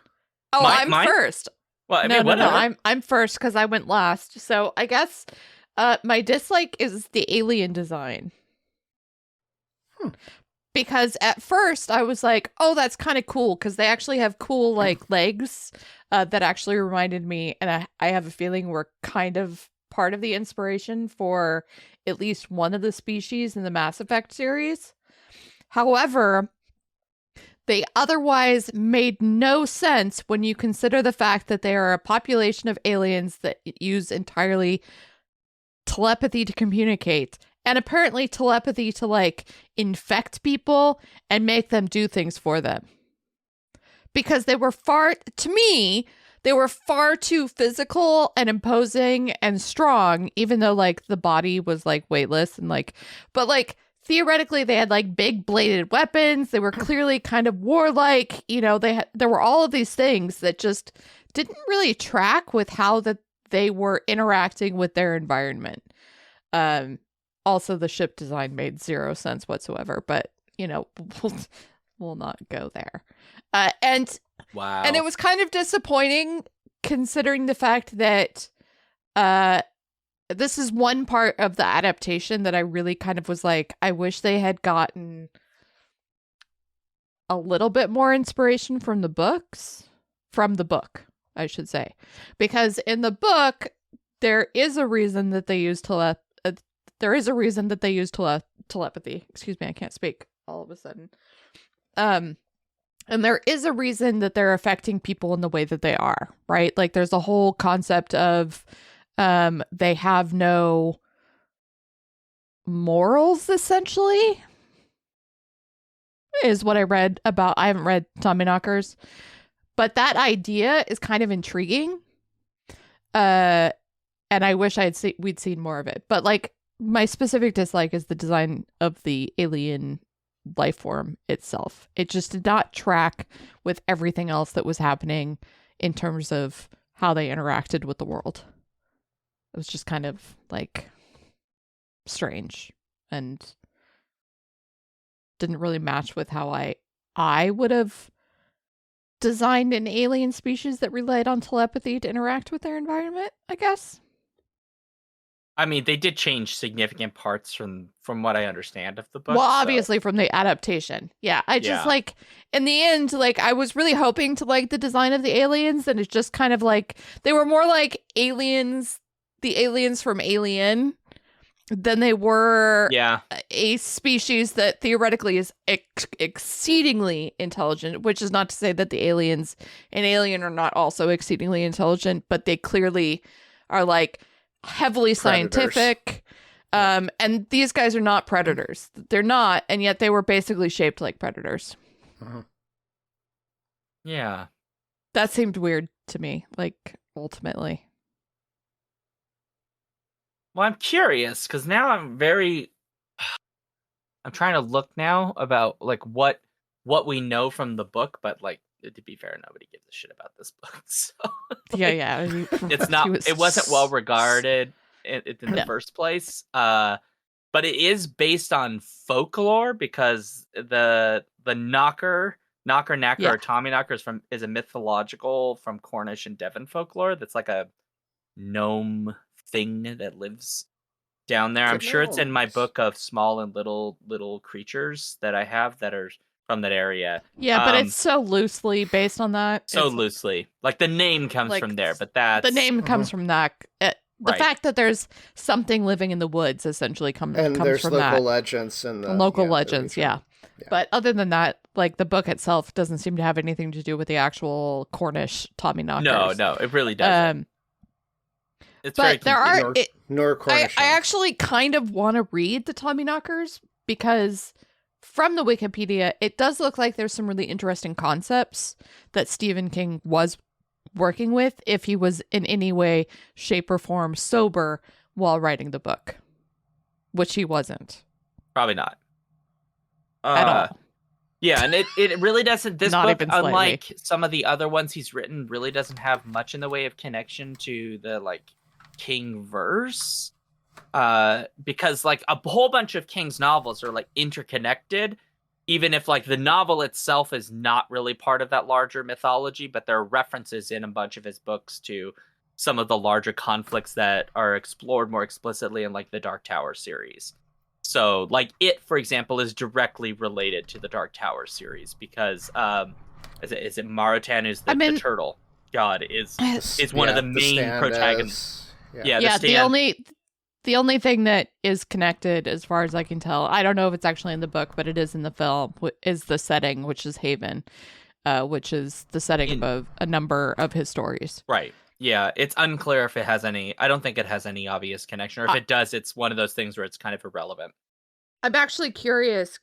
Oh, Mine? I'm first. Well, I No, mean, whatever. I'm first because I went last. So I guess my dislike is the alien design. Because at first I was like, oh, that's kind of cool because they actually have cool like legs that actually reminded me, and I have a feeling were kind of part of the inspiration for at least one of the species in the Mass Effect series. However, they otherwise made no sense when you consider the fact that they are a population of aliens that use entirely telepathy to communicate, and apparently telepathy to like infect people and make them do things for them. Because they were they were far too physical and imposing and strong, even though like the body was like weightless and like, but like theoretically they had like big bladed weapons. They were clearly kind of warlike, you know, there were all of these things that just didn't really track with how that they were interacting with their environment. Also the ship design made zero sense whatsoever, but you know, we'll not go there. Wow. And it was kind of disappointing considering the fact that this is one part of the adaptation that I really kind of was like, I wish they had gotten a little bit more inspiration from the book, I should say. Because in the book, there is a reason that they use telepathy. Excuse me, I can't speak all of a sudden. And there is a reason that they're affecting people in the way that they are, right? Like there's a whole concept of they have no morals, essentially, is what I read about. I haven't read Tommyknockers, but that idea is kind of intriguing. And I wish we'd seen more of it. But like my specific dislike is the design of the alien life form itself. It just did not track with everything else that was happening in terms of how they interacted with the world. It was just kind of like strange and didn't really match with how I would have designed an alien species that relied on telepathy to interact with their environment, I guess. I mean, they did change significant parts from what I understand of the book. Well, so- obviously from the adaptation. Yeah, I just Yeah. like, in the end, like, I was really hoping to like the design of the aliens, and it's just kind of like, they were more like aliens, the aliens from Alien, than they were Yeah. a species that theoretically is exceedingly intelligent, which is not to say that the aliens in Alien are not also exceedingly intelligent, but they clearly are like heavily scientific. And these guys are not predators. They're not, and yet they were basically shaped like predators. Yeah. That seemed weird to me, like, ultimately. Well, I'm curious because now I'm trying to look now about like what we know from the book, but like to be fair, nobody gives a shit about this book. So Yeah. it's not. It wasn't well regarded in the first place. But it is based on folklore because the knocker or Tommyknockers is a mythological from Cornish and Devon folklore. That's like a gnome thing that lives down there. I'm Good sure it's in my notes. book of small and little creatures that I have that are from that area. Yeah, but it's so loosely based on that. So It's loosely. Like the name comes like, from there, but that's the name comes from that. The Right. fact that there's something living in the woods essentially comes And there's from local that. legends and Local legends, yeah. Yeah. But other than that, like the book itself doesn't seem to have anything to do with the actual Cornish Tommyknockers. No, it really doesn't. It's very But there are. confusing. Nor Cornish. I actually kind of want to read the Tommyknockers because from the Wikipedia, it does look like there's some really interesting concepts that Stephen King was working with if he was in any way, shape, or form sober while writing the book, which he wasn't. Probably not. At all. Yeah, and it really doesn't. This Not book, even slightly. unlike some of the other ones he's written, really doesn't have much in the way of connection to the like King verse. Because like a whole bunch of King's novels are like interconnected, even if like the novel itself is not really part of that larger mythology, but there are references in a bunch of his books to some of the larger conflicts that are explored more explicitly in like the Dark Tower series. So like It, for example, is directly related to the Dark Tower series because is it Marutan who's the turtle god is one of the main protagonists. Yeah, the only thing that is connected, as far as I can tell, I don't know if it's actually in the book, but it is in the film, is the setting, which is Haven, which is the setting of a number of his stories. Right. Yeah, it's unclear if it has any. I don't think it has any obvious connection, or if it does, it's one of those things where it's kind of irrelevant. I'm actually curious,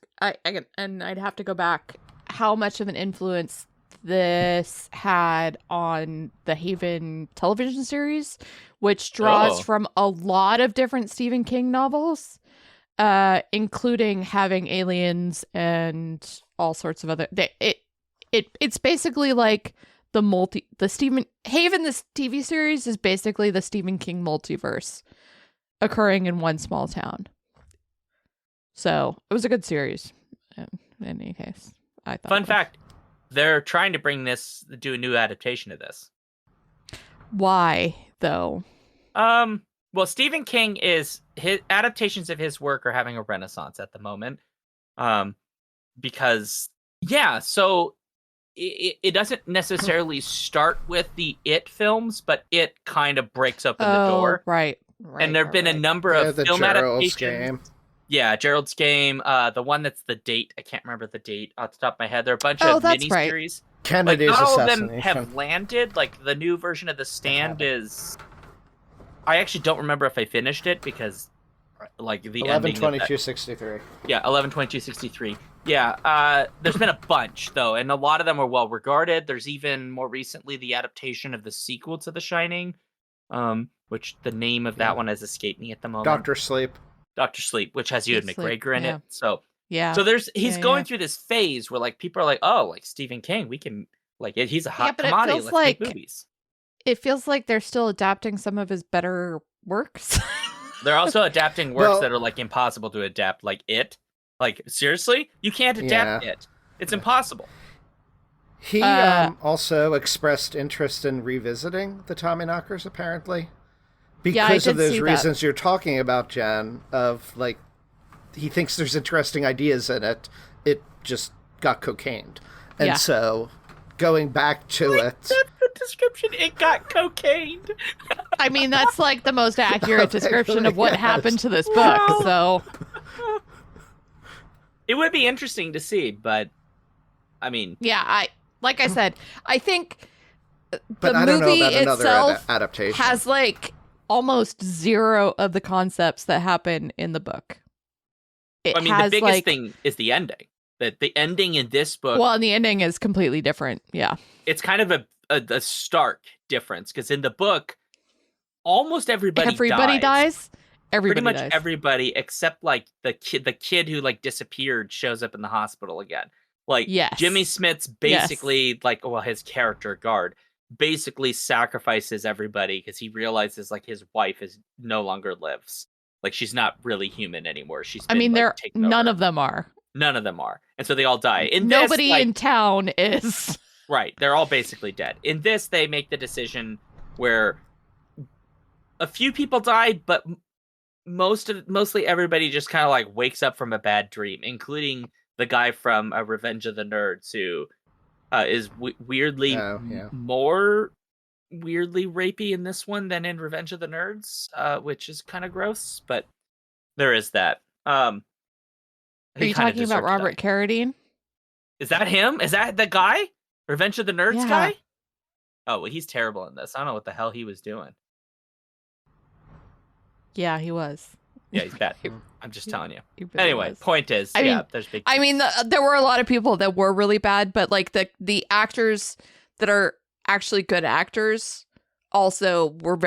and I'd have to go back, how much of an influence this had on the Haven television series, which draws from a lot of different Stephen King novels, including having aliens and all sorts of other. It's basically like the Stephen Haven. This TV series is basically the Stephen King multiverse occurring in one small town. So it was a good series. In any case, I thought. Fun fact. They're trying to do a new adaptation of this. Why, though? Well, Stephen King his adaptations of his work are having a renaissance at the moment. Because, so it doesn't necessarily start with the It films, but it kind of breaks open the door. Right. And there have been a number of film Gerald's adaptations. Game. Yeah, Gerald's Game. The one that's the date. I can't remember the date off the top of my head. There are a bunch of miniseries. Right. Kennedy's not all of assassination. them have landed. Like the new version of The Stand is. I actually don't remember if I finished it because, like the 11/22/63. Yeah, 11/22/63. Yeah, there's been a bunch though, and a lot of them are well regarded. There's even more recently the adaptation of the sequel to The Shining, which the name of that one has escaped me at the moment. Doctor Sleep, which has Ewan McGregor in it. So he's going through this phase where like people are like, oh, like Stephen King, we can like he's a hot commodity. Let's make movies. It feels like they're still adapting some of his better works. They're also adapting works that are like impossible to adapt, like It. Like seriously, you can't adapt It. It's impossible. He also expressed interest in revisiting the Tommyknockers, apparently, because of those reasons you're talking about, Jen. Of like, he thinks there's interesting ideas in it. It just got cocained, and so going back to it. That's the description. It got cocained. I mean, that's like the most accurate description of what happened to this book. So it would be interesting to see, but I mean, like I said, I think but the movie itself adaptation has like almost zero of the concepts that happen in the book. The biggest thing is the ending. That the ending in this book. Well, and the ending is completely different. Yeah, it's kind of a stark difference because in the book, almost everybody dies. Pretty much everybody except like the kid who like disappeared shows up in the hospital again. Like Jimmy Smits basically his character Guard basically sacrifices everybody because he realizes like his wife no longer lives. Like she's not really human anymore. None of them are. None of them are. And so they all die. Nobody in town is. Right. They're all basically dead. In this, they make the decision where a few people die, but mostly everybody just kind of like wakes up from a bad dream, including the guy from Revenge of the Nerds, who is weirdly more weirdly rapey in this one than in Revenge of the Nerds, which is kind of gross, but there is that. Are you talking about Robert Carradine? Is that him? Is that the guy? Revenge of the Nerds guy? Oh, well, he's terrible in this. I don't know what the hell he was doing. Yeah, he was. Yeah, he's bad. I'm just telling you. Anyway, point is, there's big. I mean, there were a lot of people that were really bad, but like the actors that are actually good actors also were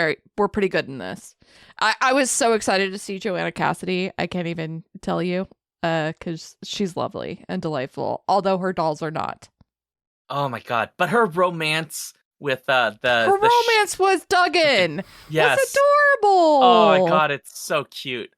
pretty good in this. I was so excited to see Joanna Cassidy. I can't even tell you, because she's lovely and delightful, although her dolls are not. Oh my god! But her romance with romance was Duggan. Yes, was adorable. Oh my god, it's so cute.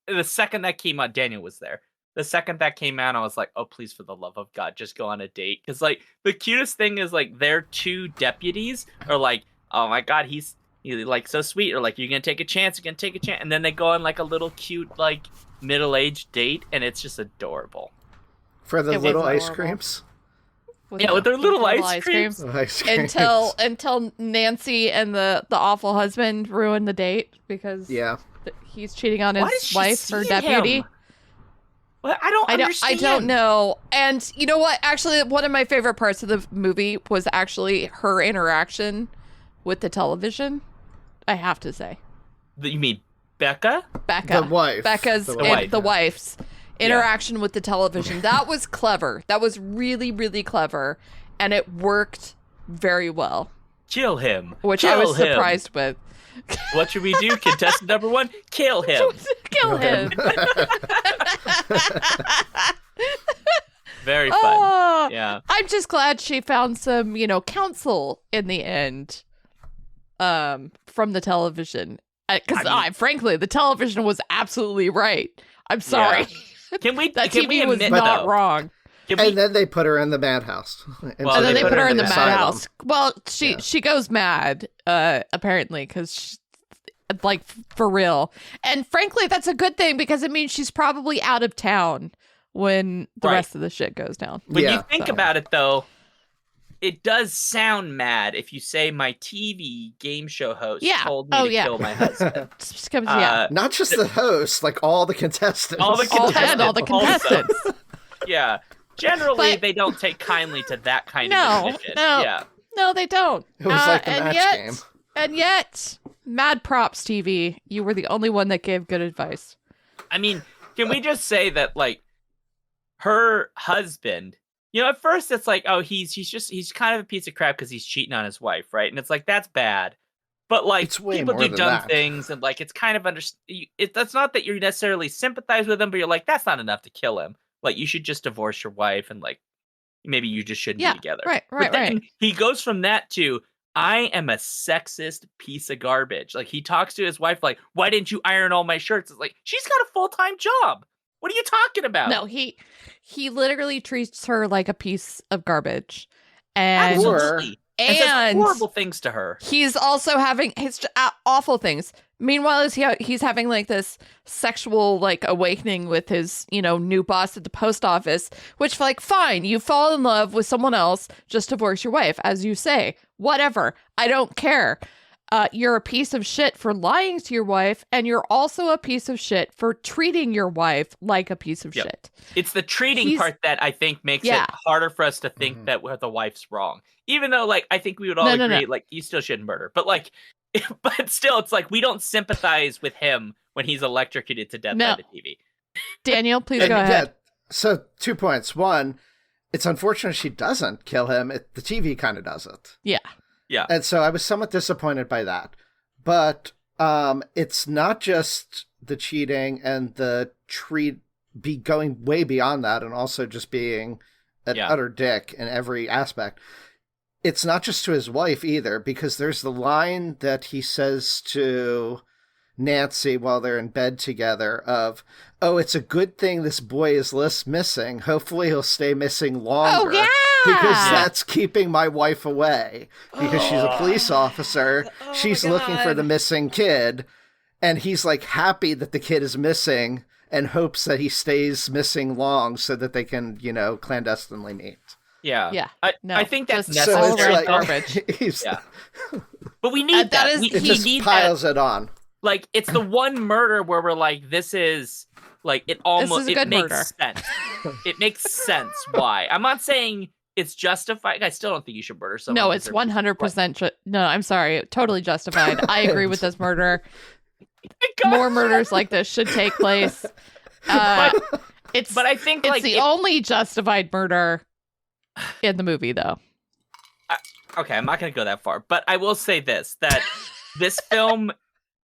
The second that came out, Daniel was there. The second that came out, I was like, oh, please, for the love of God, just go on a date. Because, like, the cutest thing is, like, their two deputies are like, oh my god, he's like so sweet. Or like, you're going to take a chance, you're going to take a chance. And then they go on like a little cute, like, middle-aged date. And it's just adorable. For the little ice creams? With their little ice creams. Until Nancy and the awful husband ruin the date because he's cheating on his wife, her deputy. Well, I don't understand. I don't know. And you know what? Actually, one of my favorite parts of the movie was actually her interaction with the television. I have to say. You mean Becca? Becca. The wife. The wife's interaction with the television. That was clever. That was really, really clever. And it worked very well. Kill him. Which I was surprised with. What should we do? Contestant number 1? Kill him. Kill him. Very fun. Yeah. I'm just glad she found some, counsel in the end from the television. Because frankly, the television was absolutely right. I'm sorry. Yeah. Can we TV was not wrong. And then they put her in the madhouse. And then they put her in the madhouse. Well, she goes mad, apparently, because like for real. And frankly, that's a good thing because it means she's probably out of town when the rest of the shit goes down. When you think about it, though, it does sound mad if you say my TV game show host told me to kill my husband. Not just the host, like all the contestants. All the contestants. Yeah. Generally, they don't take kindly to that kind of admission. No, they don't. It was like the match game. And yet, mad props, TV. You were the only one that gave good advice. I mean, can we just say that, like, her husband, at first it's like, oh, he's kind of a piece of crap because he's cheating on his wife, right? And it's like, that's bad. But, like, people do dumb things, and, like, it's kind of that's not that you necessarily sympathize with him, but you're like, that's not enough to kill him. Like, you should just divorce your wife, and, like, maybe you just shouldn't be together. Right. He goes from that to, I am a sexist piece of garbage. Like, he talks to his wife, like, why didn't you iron all my shirts? It's like, she's got a full-time job. What are you talking about? No, he literally treats her like a piece of garbage. And absolutely. And says horrible things to her. He's also having his awful things. Meanwhile, he's having like this sexual like awakening with his, new boss at the post office, which like, fine, you fall in love with someone else, just divorce your wife, as you say, whatever. I don't care. You're a piece of shit for lying to your wife, and you're also a piece of shit for treating your wife like a piece of shit. It's the treating part that I think makes it harder for us to think that the wife's wrong. Even though, like, I think we would all agree, like, you still shouldn't murder. But, like, but still, it's like we don't sympathize with him when he's electrocuted to death by the TV. Daniel, please go ahead. So, 2 points. One, it's unfortunate she doesn't kill him. The TV kind of does it. Yeah. Yeah. And so I was somewhat disappointed by that. But it's not just the cheating and the be going way beyond that and also just being an utter dick in every aspect. It's not just to his wife either, because there's the line that he says to Nancy while they're in bed together of, oh, it's a good thing this boy is less missing. Hopefully he'll stay missing longer. Oh, yeah! Because that's keeping my wife away. Because she's a police officer. She's looking for the missing kid. And he's like happy that the kid is missing and hopes that he stays missing long so that they can, clandestinely meet. Yeah. Yeah. I think that's just So necessary. it's all around like, garbage. Yeah. But we need that that. is- We it just need piles that. it on. Like, it's the one murder where we're like, this is, like, it almost, is a it good makes murder. sense. It makes sense why. I'm not saying it's justified. I still don't think you should murder someone. No, it's 100%. No, I'm sorry. Totally justified. I agree with this murder. More murders like this should take place. But I think, it's like, the only justified murder in the movie, though. Okay, I'm not going to go that far, but I will say this, that this film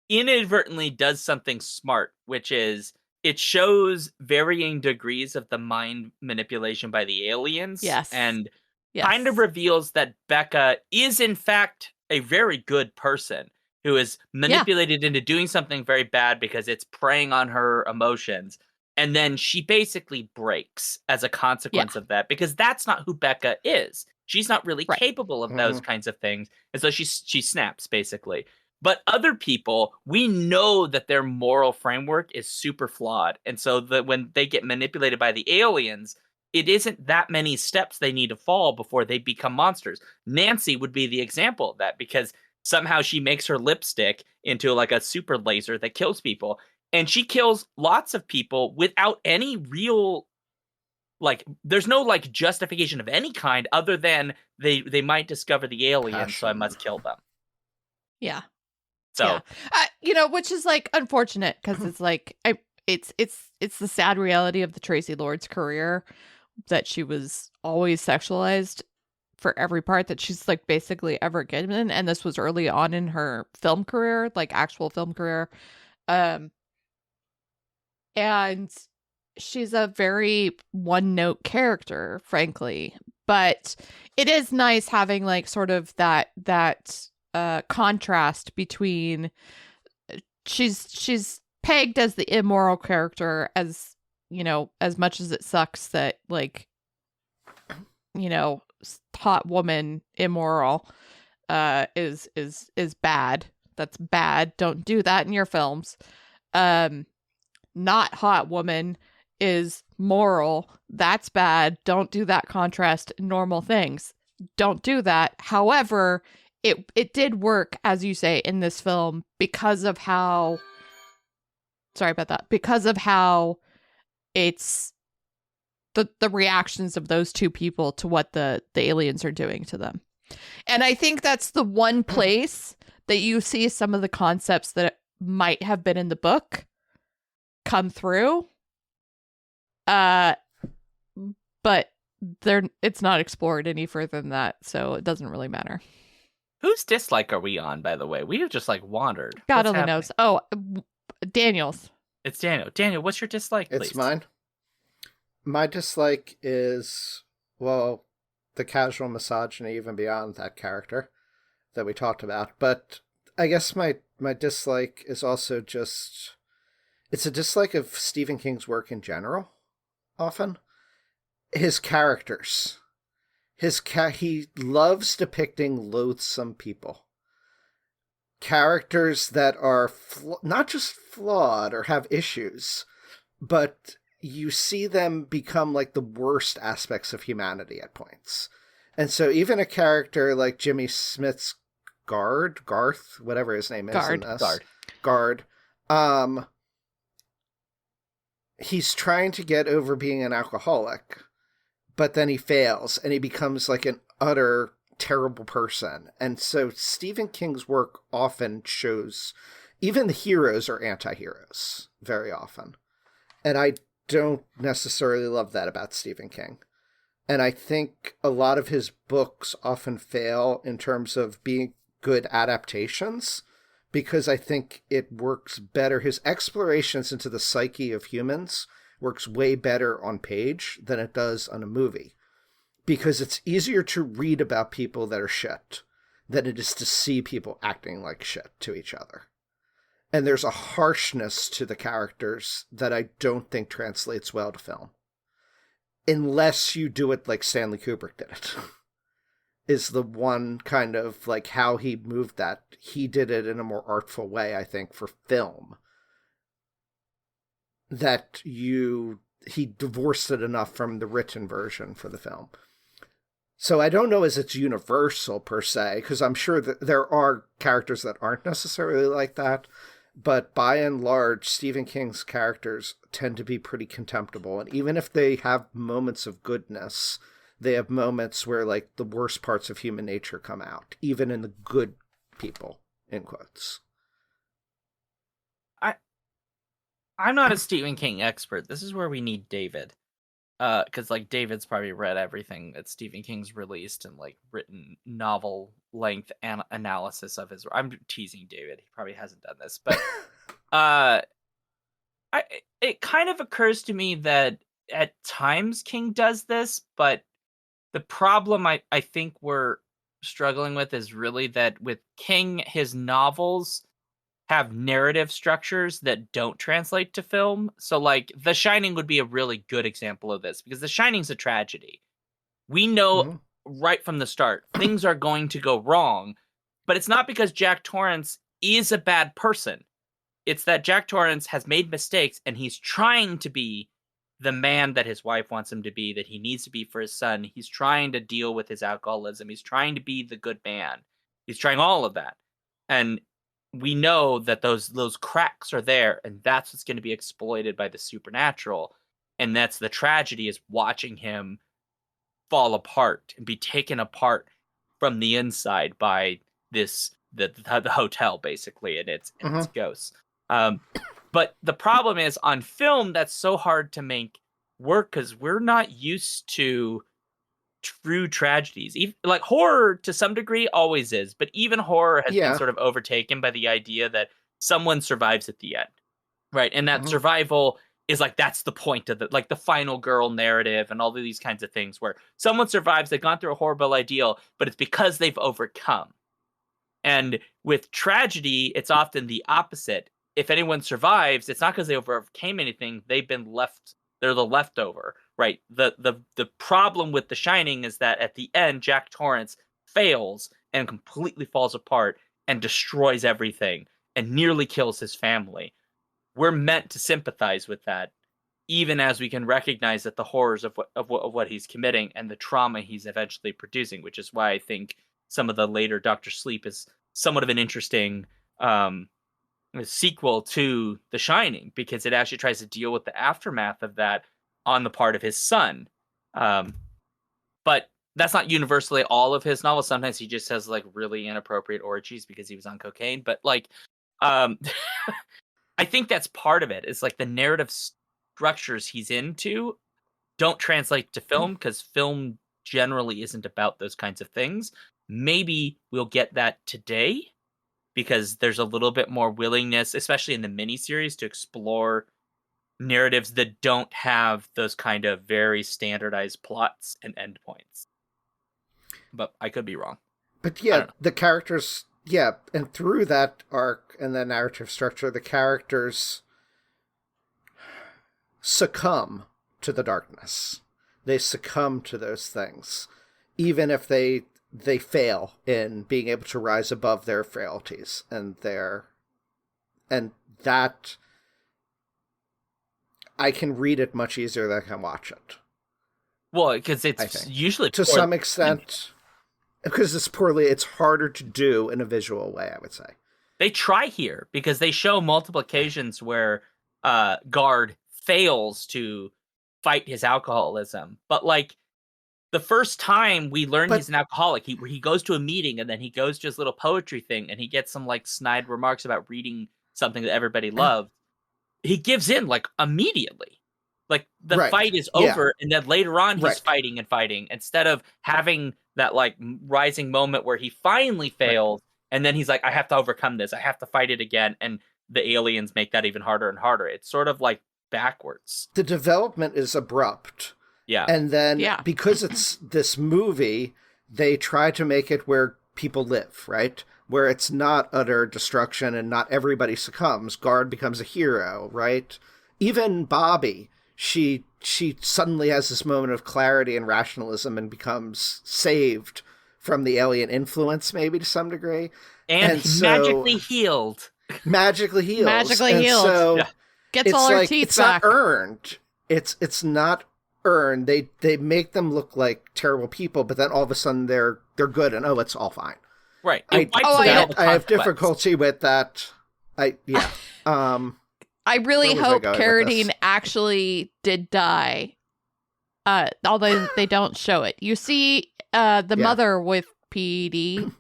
inadvertently does something smart, which is it shows varying degrees of the mind manipulation by the aliens. Yes. And Yes. kind of reveals that Becca is, in fact, a very good person who is manipulated into doing something very bad because it's preying on her emotions. And then she basically breaks as a consequence of that, because that's not who Becca is. She's not really capable of those kinds of things. And so she snaps, basically. But other people, we know that their moral framework is super flawed. And so that when they get manipulated by the aliens, it isn't that many steps they need to fall before they become monsters. Nancy would be the example of that, because somehow she makes her lipstick into like a super laser that kills people. And she kills lots of people without any real, like, there's no like justification of any kind other than they might discover the aliens, so I must kill them. Yeah. So, which is like unfortunate, because it's like it's the sad reality of the Tracy Lord's career, that she was always sexualized for every part that she's like basically ever given, and this was early on in her film career, like actual film career. And she's a very one-note character, frankly, but it is nice having like sort of that contrast between she's pegged as the immoral character, as as much as it sucks that like hot woman immoral is bad. That's bad. Don't do that in your films. Not hot woman is moral. That's bad. Don't do that contrast in normal things. Don't do that. However, it did work, as you say, in this film because of how it's the reactions of those two people to what the aliens are doing to them. And I think that's the one place that you see some of the concepts that might have been in the book come through. But it's not explored any further than that, so it doesn't really matter. whose dislike are we on, by the way? We have just like wandered. God What's only happening? knows. Oh, Daniel's. It's Daniel. Daniel, what's your dislike, please? It's mine. My dislike is, well, the casual misogyny even beyond that character that we talked about. But I guess my dislike is also just, it's a dislike of Stephen King's work in general, often. His characters. He loves depicting loathsome people. Characters that are not just flawed or have issues, but you see them become like the worst aspects of humanity at points. And so even a character like Jimmy Smits' Garth, whatever his name is in this. Guard. He's trying to get over being an alcoholic, but then he fails and he becomes like an utter terrible person. And so Stephen King's work often shows even the heroes are anti-heroes very often. And I don't necessarily love that about Stephen King. And I think a lot of his books often fail in terms of being good adaptations, because I think it works better. His explorations into the psyche of humans works way better on page than it does on a movie, because it's easier to read about people that are shit than it is to see people acting like shit to each other. And there's a harshness to the characters that I don't think translates well to film. Unless you do it like Stanley Kubrick did it. is the one kind of, like, how he moved that. He did it in a more artful way, I think, for film. That he divorced it enough from the written version for the film. So I don't know as it's universal per se, because I'm sure that there are characters that aren't necessarily like that. But by and large, Stephen King's characters tend to be pretty contemptible. And even if they have moments of goodness, they have moments where, like, the worst parts of human nature come out, even in the good people, in quotes. I'm not a Stephen King expert. This is where we need David. Because, like, David's probably read everything that Stephen King's released and, like, written novel-length analysis of his... I'm teasing David. He probably hasn't done this. But it kind of occurs to me that at times King does this, but the problem I think we're struggling with is really that with King, his novels have narrative structures that don't translate to film. So, like, The Shining would be a really good example of this, because The Shining's a tragedy. We know right from the start things are going to go wrong, but it's not because Jack Torrance is a bad person. It's that Jack Torrance has made mistakes, and he's trying to be the man that his wife wants him to be, that he needs to be for his son. He's trying to deal with his alcoholism. He's trying to be the good man. He's trying all of that. And we know that those cracks are there, and that's what's going to be exploited by the supernatural. And that's the tragedy, is watching him fall apart and be taken apart from the inside by the hotel, basically, and its ghosts. But the problem is, on film, that's so hard to make work because we're not used to true tragedies. Like, horror to some degree always is, but even horror has been sort of overtaken by the idea that someone survives at the end, right? And that survival is, like, that's the point of the final girl narrative and all of these kinds of things, where someone survives, they've gone through a horrible ideal, but it's because they've overcome. And with tragedy, it's often the opposite. If anyone survives, it's not because they overcame anything, they've been left. They're the leftover, right? The problem with The Shining is that at the end, Jack Torrance fails and completely falls apart and destroys everything and nearly kills his family. We're meant to sympathize with that, even as we can recognize that the horrors of what he's committing and the trauma he's eventually producing, which is why I think some of the later Dr. Sleep is somewhat of an interesting sequel to The Shining, because it actually tries to deal with the aftermath of that on the part of his son. But that's not universally all of his novels. Sometimes he just has, like, really inappropriate orgies because he was on cocaine. But, like, I think that's part of it. It's like the narrative structures he's into don't translate to film, because film generally isn't about those kinds of things. Maybe we'll get that today, because there's a little bit more willingness, especially in the miniseries, to explore narratives that don't have those kind of very standardized plots and endpoints. But I could be wrong. But yeah, the characters, and through that arc and the narrative structure, the characters succumb to the darkness. They succumb to those things, even if they fail in being able to rise above their frailties and that I can read it much easier than I can watch it. Well, because it's usually to some extent, because it's harder to do in a visual way, I would say. They try here because they show multiple occasions where Guard fails to fight his alcoholism, but, like, the first time we learn he's an alcoholic, he goes to a meeting and then he goes to his little poetry thing and he gets some, like, snide remarks about reading something that everybody loved. He gives in, like, immediately. Like, the fight is over, and then later on he's fighting and fighting, instead of having that, like, rising moment where he finally fails, and then he's like, I have to overcome this, I have to fight it again, and the aliens make that even harder and harder. It's sort of, like, backwards. The development is abrupt. Yeah. And then, because it's this movie, they try to make it where people live, right? Where it's not utter destruction and not everybody succumbs. Guard becomes a hero, right? Even Bobby, she suddenly has this moment of clarity and rationalism and becomes saved from the alien influence, maybe to some degree. And so, magically healed. Magically healed. Magically and healed. So Gets all her teeth it's back. not earned. It's not earned. They make them look like terrible people, but then all of a sudden they're good and it's all fine. Right. I have consequence. difficulty with that. I really Where was I hope going with Carradine this? actually did die. Although they don't show it. You see the mother with PD.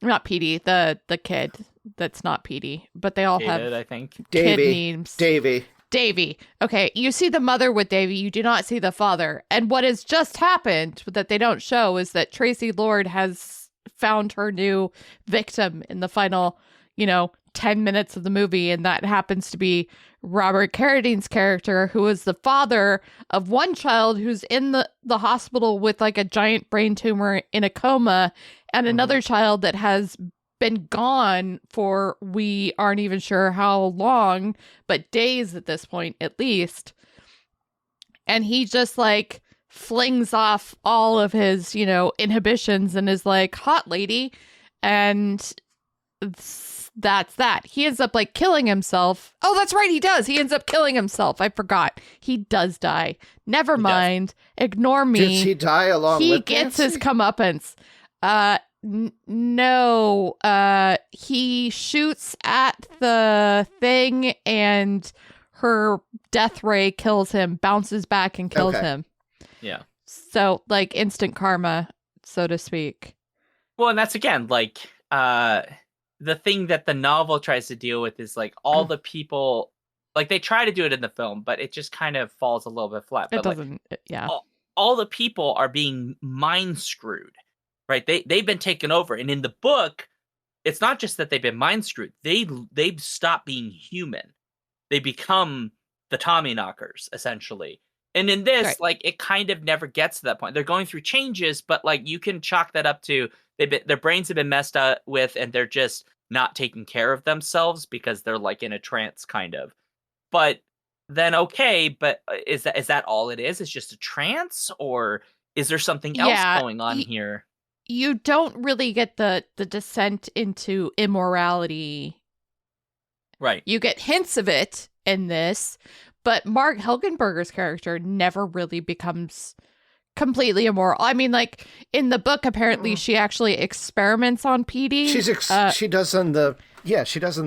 Not PD, the kid that's not PD. But they all have I think. kid names. Davy. Okay, you see the mother with Davy. You do not see the father. And what has just happened that they don't show is that Tracy Lord has found her new victim in the final, 10 minutes of the movie. And that happens to be Robert Carradine's character, who is the father of one child who's in the hospital with like a giant brain tumor in a coma, and another child that has been gone for we aren't even sure how long, but days at this point at least. And he just like flings off all of his, inhibitions and is like, hot lady. And that's that. He ends up like killing himself. Oh, that's right. He does. He ends up killing himself. I forgot. He does die. Never mind. Ignore me. Did he die along with He gets his comeuppance. No, he shoots at the thing and her death ray kills him, bounces back and kills him. Yeah. So like instant karma, so to speak. Well, and that's again, like, the thing that the novel tries to deal with is like all the people, like they try to do it in the film, but it just kind of falls a little bit flat. It but doesn't, yeah. All the people are being mind screwed. Right, they've been taken over, and in the book, it's not just that they've been mind screwed. They've stopped being human. They become the Tommyknockers essentially. And in this, like, it kind of never gets to that point. They're going through changes, but like you can chalk that up to their brains have been messed up with, and they're just not taking care of themselves because they're like in a trance, kind of. But then but is that all it is? It's just a trance, or is there something else going on here? You don't really get the descent into immorality. Right. You get hints of it in this, but Mark Helgenberger's character never really becomes completely immoral. I mean, like, in the book, apparently she actually experiments on PD. She does in the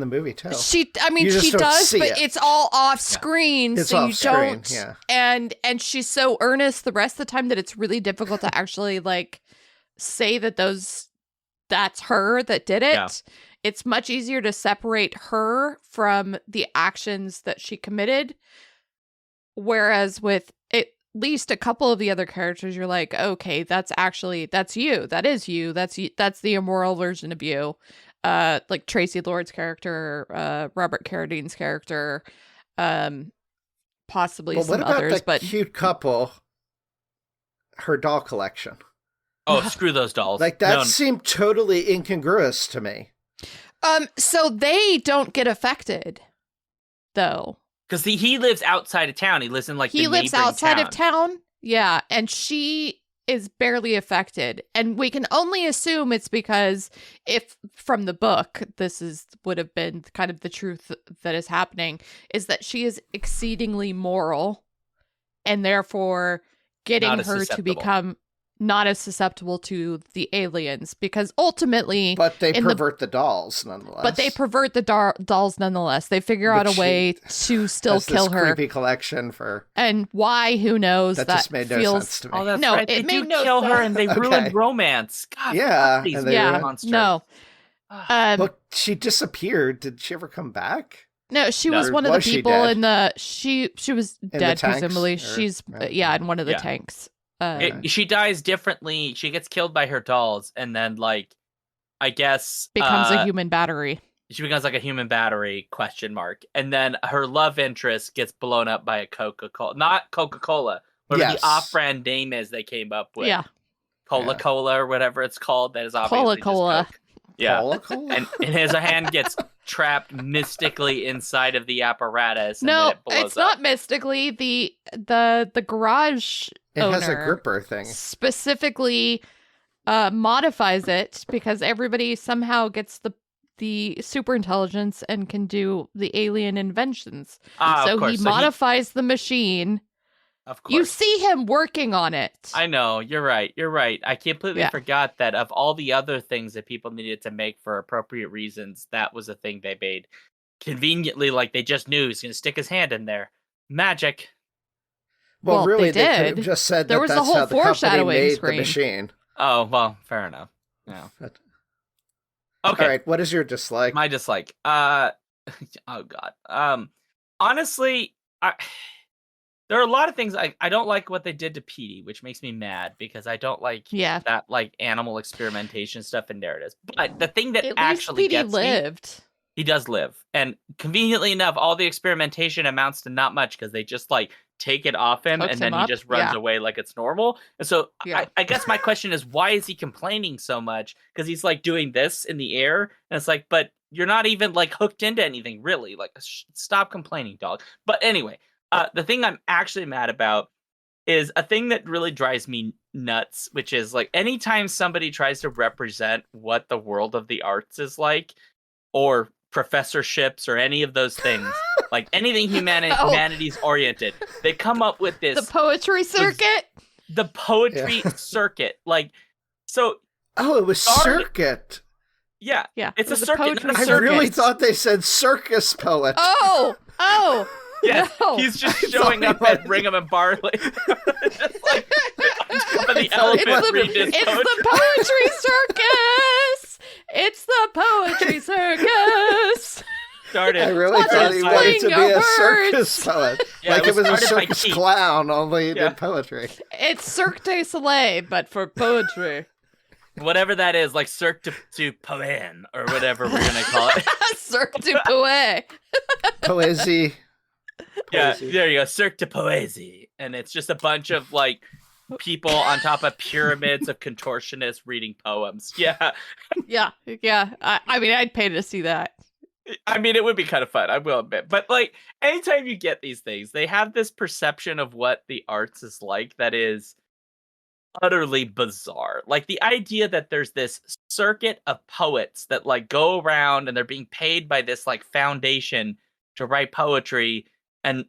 movie too. She does, but it's all off screen, it's so off you screen, don't. And she's so earnest the rest of the time that it's really difficult to actually like say that that's her that did it. Yeah. It's much easier to separate her from the actions that she committed. Whereas with at least a couple of the other characters, you're like, okay, that's you. That is you. That's the immoral version of you. Like Tracy Lord's character, Robert Carradine's character, possibly some others. But cute couple, her doll collection. Oh, screw those dolls. Like, that seemed totally incongruous to me. So they don't get affected, though. Because he lives outside of town. He lives in, like, he lives outside of town. Yeah, and she is barely affected. And we can only assume it's because if, from the book, would have been kind of the truth that is happening, is that she is exceedingly moral, and therefore getting her to become not as susceptible to the aliens, because ultimately, but they pervert the dolls nonetheless. But they pervert the dolls nonetheless. They figure out a way to still kill her. Creepy collection for and why? Who knows? That just made no sense to me. Oh, that's right. It made no kill her, and they ruined romance. God, monsters. No. But she disappeared. Did she ever come back? No, she was one of the people in the. She was dead, presumably. She's in one of the tanks. She dies differently. She gets killed by her dolls, and then, like, I guess becomes a human battery. She becomes like a human battery ? And then her love interest gets blown up by a Coca-Cola, not Coca-Cola, whatever the off-brand name is they came up with. Yeah, Cola or whatever it's called. That is obviously Cola. Yeah, and his hand gets trapped mystically inside of the apparatus. And no, then it blows it's not mystically. The garage. It has a gripper thing. Specifically modifies it because everybody somehow gets the super intelligence and can do the alien inventions. Of So course. he modifies the machine. Of course. You see him working on it. I know, you're right. I completely forgot that of all the other things that people needed to make for appropriate reasons, that was a thing they made. Conveniently, like they just knew he's going to stick his hand in there. Magic. Well, really, they could did. have just said There that was a that's whole how the company foreshadowing made screen. the machine. Oh, well, fair enough. Yeah. Okay. All right, what is your dislike? My dislike. Oh god. Honestly, there are a lot of things I don't like what they did to Petey, which makes me mad because I don't like that like animal experimentation stuff in narratives. But the thing that actually gets lived. He does live, and conveniently enough, all the experimentation amounts to not much because they just like take it off him, and then he just runs away like it's normal. And so I guess my question is, why is he complaining so much? Because he's like doing this in the air, and it's like, but you're not even like hooked into anything, really. Like, stop complaining, dog. But anyway, the thing I'm actually mad about is a thing that really drives me nuts, which is like anytime somebody tries to represent what the world of the arts is like, or professorships or any of those things, like anything humanities oriented, they come up with this the poetry circuit. The poetry circuit, like so. Oh, it was circuit. Yeah, yeah. It's a circuit. Not a circus. I really thought they said circus poet. Oh. Yes, no. He's just showing up at Brigham and Barley. Just like on top of the elephant the poetry circus. It's the poetry circus. I really thought he wanted to be a circus poet. Yeah, like it was a circus clown, only he did poetry. It's Cirque du Soleil, but for poetry. Whatever that is, like Cirque du Poen, or whatever we're going to call it. Cirque du Poet. Poesie. Yeah, there you go. Cirque du Poesie. And it's just a bunch of, like, people on top of pyramids of contortionists reading poems. Yeah. Yeah. I mean, I'd pay to see that. I mean, it would be kind of fun, I will admit. But, like, anytime you get these things, they have this perception of what the arts is like that is utterly bizarre. Like, the idea that there's this circuit of poets that, like, go around and they're being paid by this, like, foundation to write poetry, and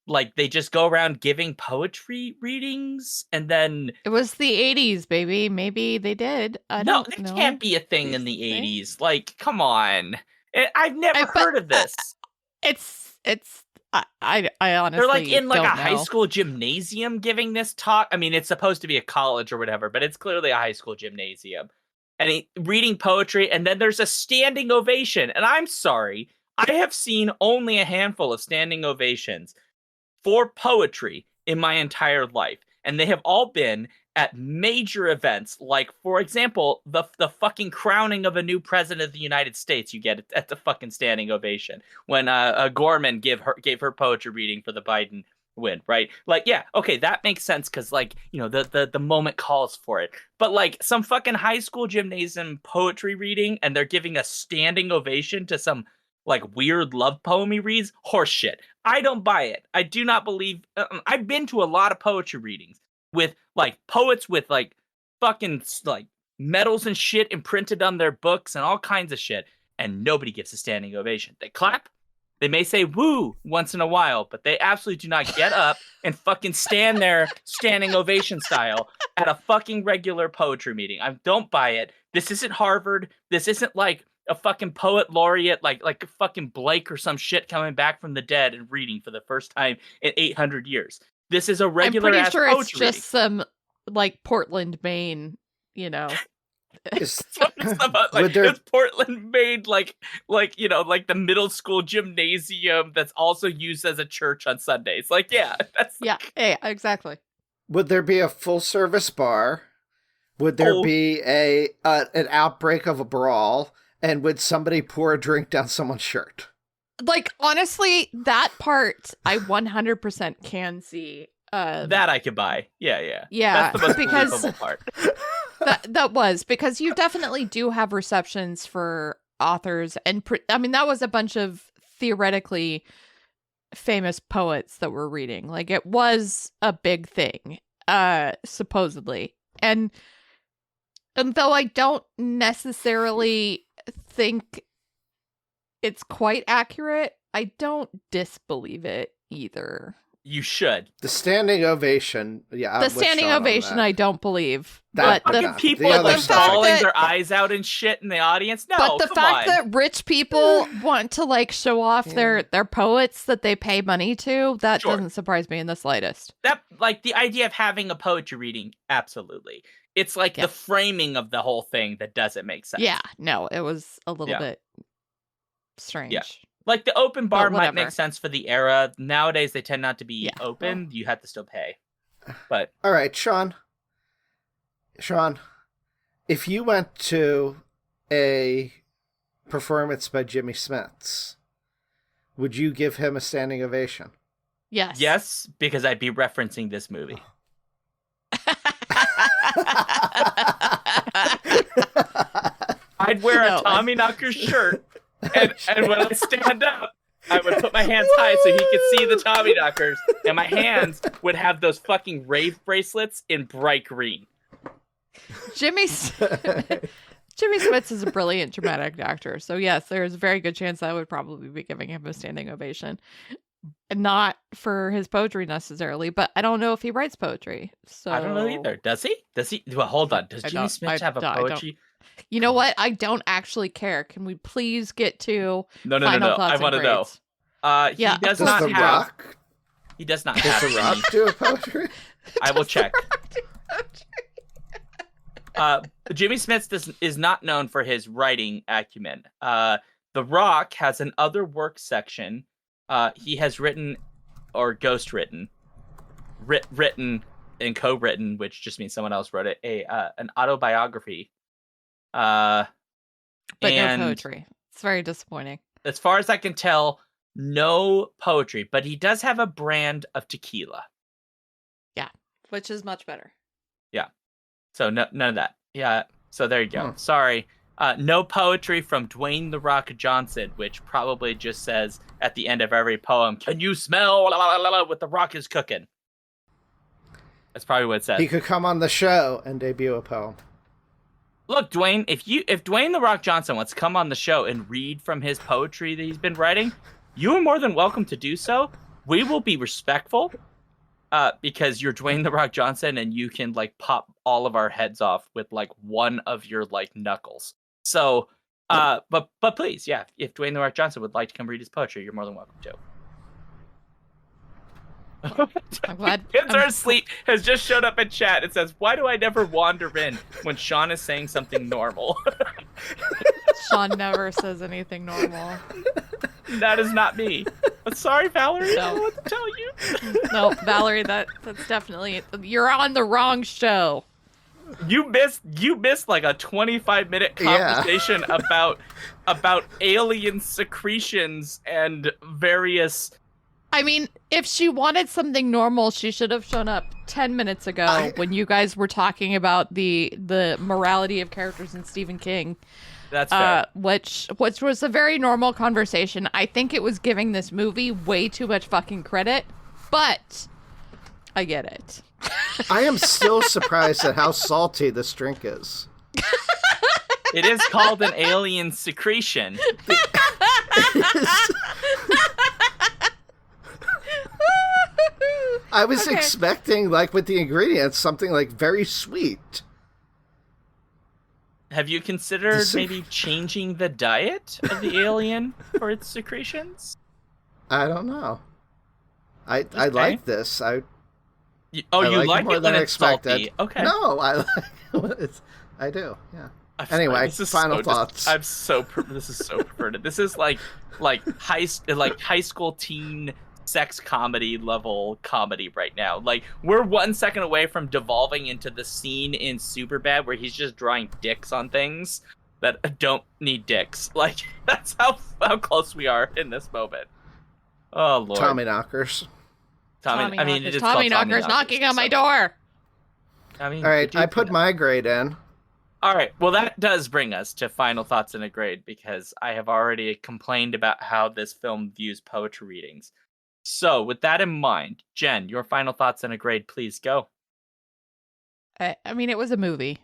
like, they just go around giving poetry readings, and then... It was the 80s, baby. Maybe they did. No, that can't be a thing in the 80s. Like, come on. I've never heard of this. I honestly they're like in like don't a high school gymnasium giving this talk. I mean, it's supposed to be a college or whatever, but it's clearly a high school gymnasium. And reading poetry, and then there's a standing ovation. And I'm sorry, I have seen only a handful of standing ovations for poetry in my entire life. And they have all been at major events, like, for example, the fucking crowning of a new president of the United States. You get it at the fucking standing ovation when Gorman gave her poetry reading for the Biden win, right? Like, yeah, okay, that makes sense because, like, you know, the moment calls for it. But like some fucking high school gymnasium poetry reading, and they're giving a standing ovation to some like weird love poem he reads, horseshit. I don't buy it. I do not believe. I've been to a lot of poetry readings with like poets with like fucking like medals and shit imprinted on their books and all kinds of shit, and nobody gives a standing ovation. They clap, they may say woo once in a while, but they absolutely do not get up and fucking stand there standing ovation style at a fucking regular poetry meeting. I don't buy it. This isn't Harvard. This isn't like a fucking poet laureate like fucking Blake or some shit coming back from the dead and reading for the first time in 800 years. This is a regular ass poetry. I'm pretty sure it's just some like Portland, Maine, you know. It's Portland, Maine, like you know, like the middle school gymnasium that's also used as a church on Sundays. Like, yeah, that's yeah, exactly. Would there be a full service bar? Would there be an outbreak of a brawl? And would somebody pour a drink down someone's shirt? Like, honestly, that part I 100% can see. That I could buy. Yeah. Yeah, that's the most believable part. that was because you definitely do have receptions for authors, and I mean that was a bunch of theoretically famous poets that were reading. Like, it was a big thing, supposedly, and And though I don't necessarily think it's quite accurate, I don't disbelieve it either. You should. The standing ovation. Yeah, I'm The with standing Shaun on ovation, that. I don't believe. That- but Fucking the, people other like stuff- bawling that- their eyes out and shit in the audience. No, but the come fact on. that rich people want to like show off their poets that they pay money to, that Sure. doesn't surprise me in the slightest. That like the idea of having a poetry reading, absolutely. It's like Yeah. the framing of the whole thing that doesn't make sense. Yeah, no, it was a little Yeah. bit strange. Yeah. Like the open bar might whatever. make sense for the era. Nowadays they tend not to be Yeah. open. You have to still pay. But All right, Shaun, if you went to a performance by Jimmy Smits, would you give him a standing ovation? Yes. yes, because I'd be referencing this movie. I'd wear No, a Tommyknockers shirt, and when I stand up, I would put my hands high so he could see the Tommyknockers, and my hands would have those fucking rave bracelets in bright green. Jimmy Smits is a brilliant dramatic actor. So yes, there's a very good chance I would probably be giving him a standing ovation. Not for his poetry necessarily, but I don't know if he writes poetry. So I don't know either. Does he? Does he? Well, hold on. Does I Jimmy don't- Smits I have a don't- I don't- poetry? You know what? I don't actually care. Can we please get to No. final I thoughts and want to know. grades? He Yeah, does Does not The have. Rock? He does not Does have. The Rock any- do a poetry? I will check. Jimmy Smits is not known for his writing acumen. The Rock has an other work section. He has written or ghost written, written and co-written, which just means someone else wrote it. An autobiography. But and no poetry. It's very disappointing. as far as I can tell, no poetry. But he does have a brand of tequila. Which is much better. So none of that. Yeah. So there you go. Hmm. Sorry. No poetry from Dwayne The Rock Johnson, which probably just says at the end of every poem, "Can you smell what the Rock is cooking?" That's probably what it says. He could come on the show and debut a poem. Look, Dwayne, if Dwayne The Rock Johnson wants to come on the show and read from his poetry that he's been writing, you are more than welcome to do so. We will be respectful. Because you're Dwayne The Rock Johnson and you can like pop all of our heads off with like one of your like knuckles. So, but please, yeah, if Dwayne The Rock Johnson would like to come read his poetry, you're more than welcome to. I'm glad. Kids Are Asleep has just showed up in chat. It says, "Why do I never wander in when Shaun is saying something normal?" Shaun never says anything normal. That is not me. But sorry, Valerie. I No. don't know what to tell you. No, Valerie, that's definitely you're on the wrong show. You missed like a 25-minute Yeah. conversation about alien secretions and various. I mean, if she wanted something normal, she should have shown up 10 minutes ago when you guys were talking about the morality of characters in Stephen King. That's fair. Which was a very normal conversation. I think it was giving this movie way too much fucking credit, but I get it. I am still surprised at how salty this drink is. It is called an alien secretion. I was Okay. expecting, like, with the ingredients, something like very sweet. Have you considered maybe changing the diet of the alien for its secretions? I don't know. I Okay. like this. You I like more it than when it's expected. salty. Okay. No, I like it. I do. Yeah. I'm Anyway, sorry, this is final so thoughts. I'm so this is so perverted. This is like high school teen sex comedy level comedy right now. Like we're 1 second away from devolving into the scene in Superbad where he's just drawing dicks on things that don't need dicks. Like that's how close we are in this moment. Oh lord. Tommyknockers. I mean, it is called Tommyknockers knocking on my so- door. I mean, All right, the I dude's put gonna- my grade in. All right. Well, that does bring us to final thoughts and a grade because I have already complained about how this film views poetry readings. So, with that in mind, Jen, your final thoughts and a grade, please go. I mean, it was a movie.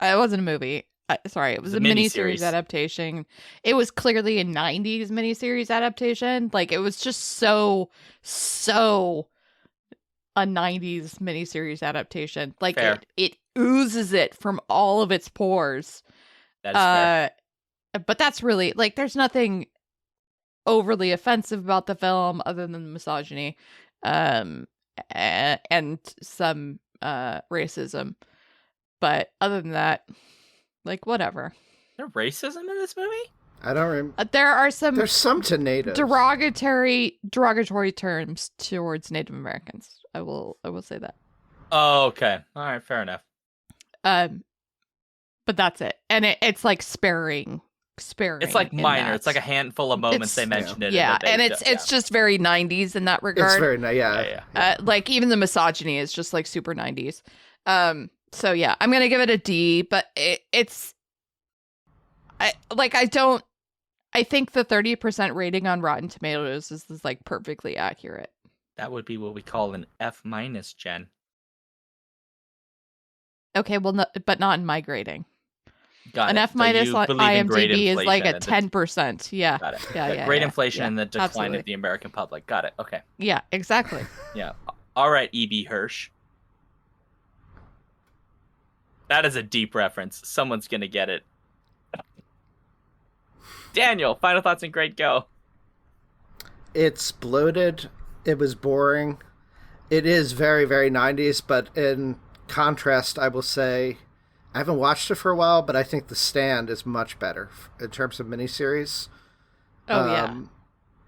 It wasn't a movie. Sorry, it was a miniseries adaptation. It was clearly a 90s miniseries adaptation. Like, it was just so a 90s miniseries adaptation. Like, it oozes it from all of its pores. That's fair. But that's really, like, there's nothing overly offensive about the film other than the misogyny and some racism. But other than that, like, whatever. Is there racism in this movie? I don't remember. There's some to natives. Derogatory terms towards Native Americans. I will say that. Oh, okay. All right, fair enough. But that's it. And it's like sparing. It's like minor. It's like a handful of moments they mentioned it. Yeah, and it's just very 90s in that regard. It's very yeah. Like, even the misogyny is just like super 90s. So yeah, I'm gonna give it a D, but I think the 30% rating on Rotten Tomatoes is like perfectly accurate. That would be what we call an F-, Jen. Okay, well, but not in my grading. Got an it. F- on IMDb is like a 10%. Yeah. Got it. Yeah. Great inflation and the decline absolutely. of the American public. Got it. Okay. Yeah, exactly. Yeah. All right, E.B. Hirsch. That is a deep reference. Someone's going to get it. Daniel, final thoughts and grade, go. It's bloated. It was boring. It is very, very 90s, but in contrast, I will say, I haven't watched it for a while, but I think The Stand is much better in terms of miniseries. Oh, yeah.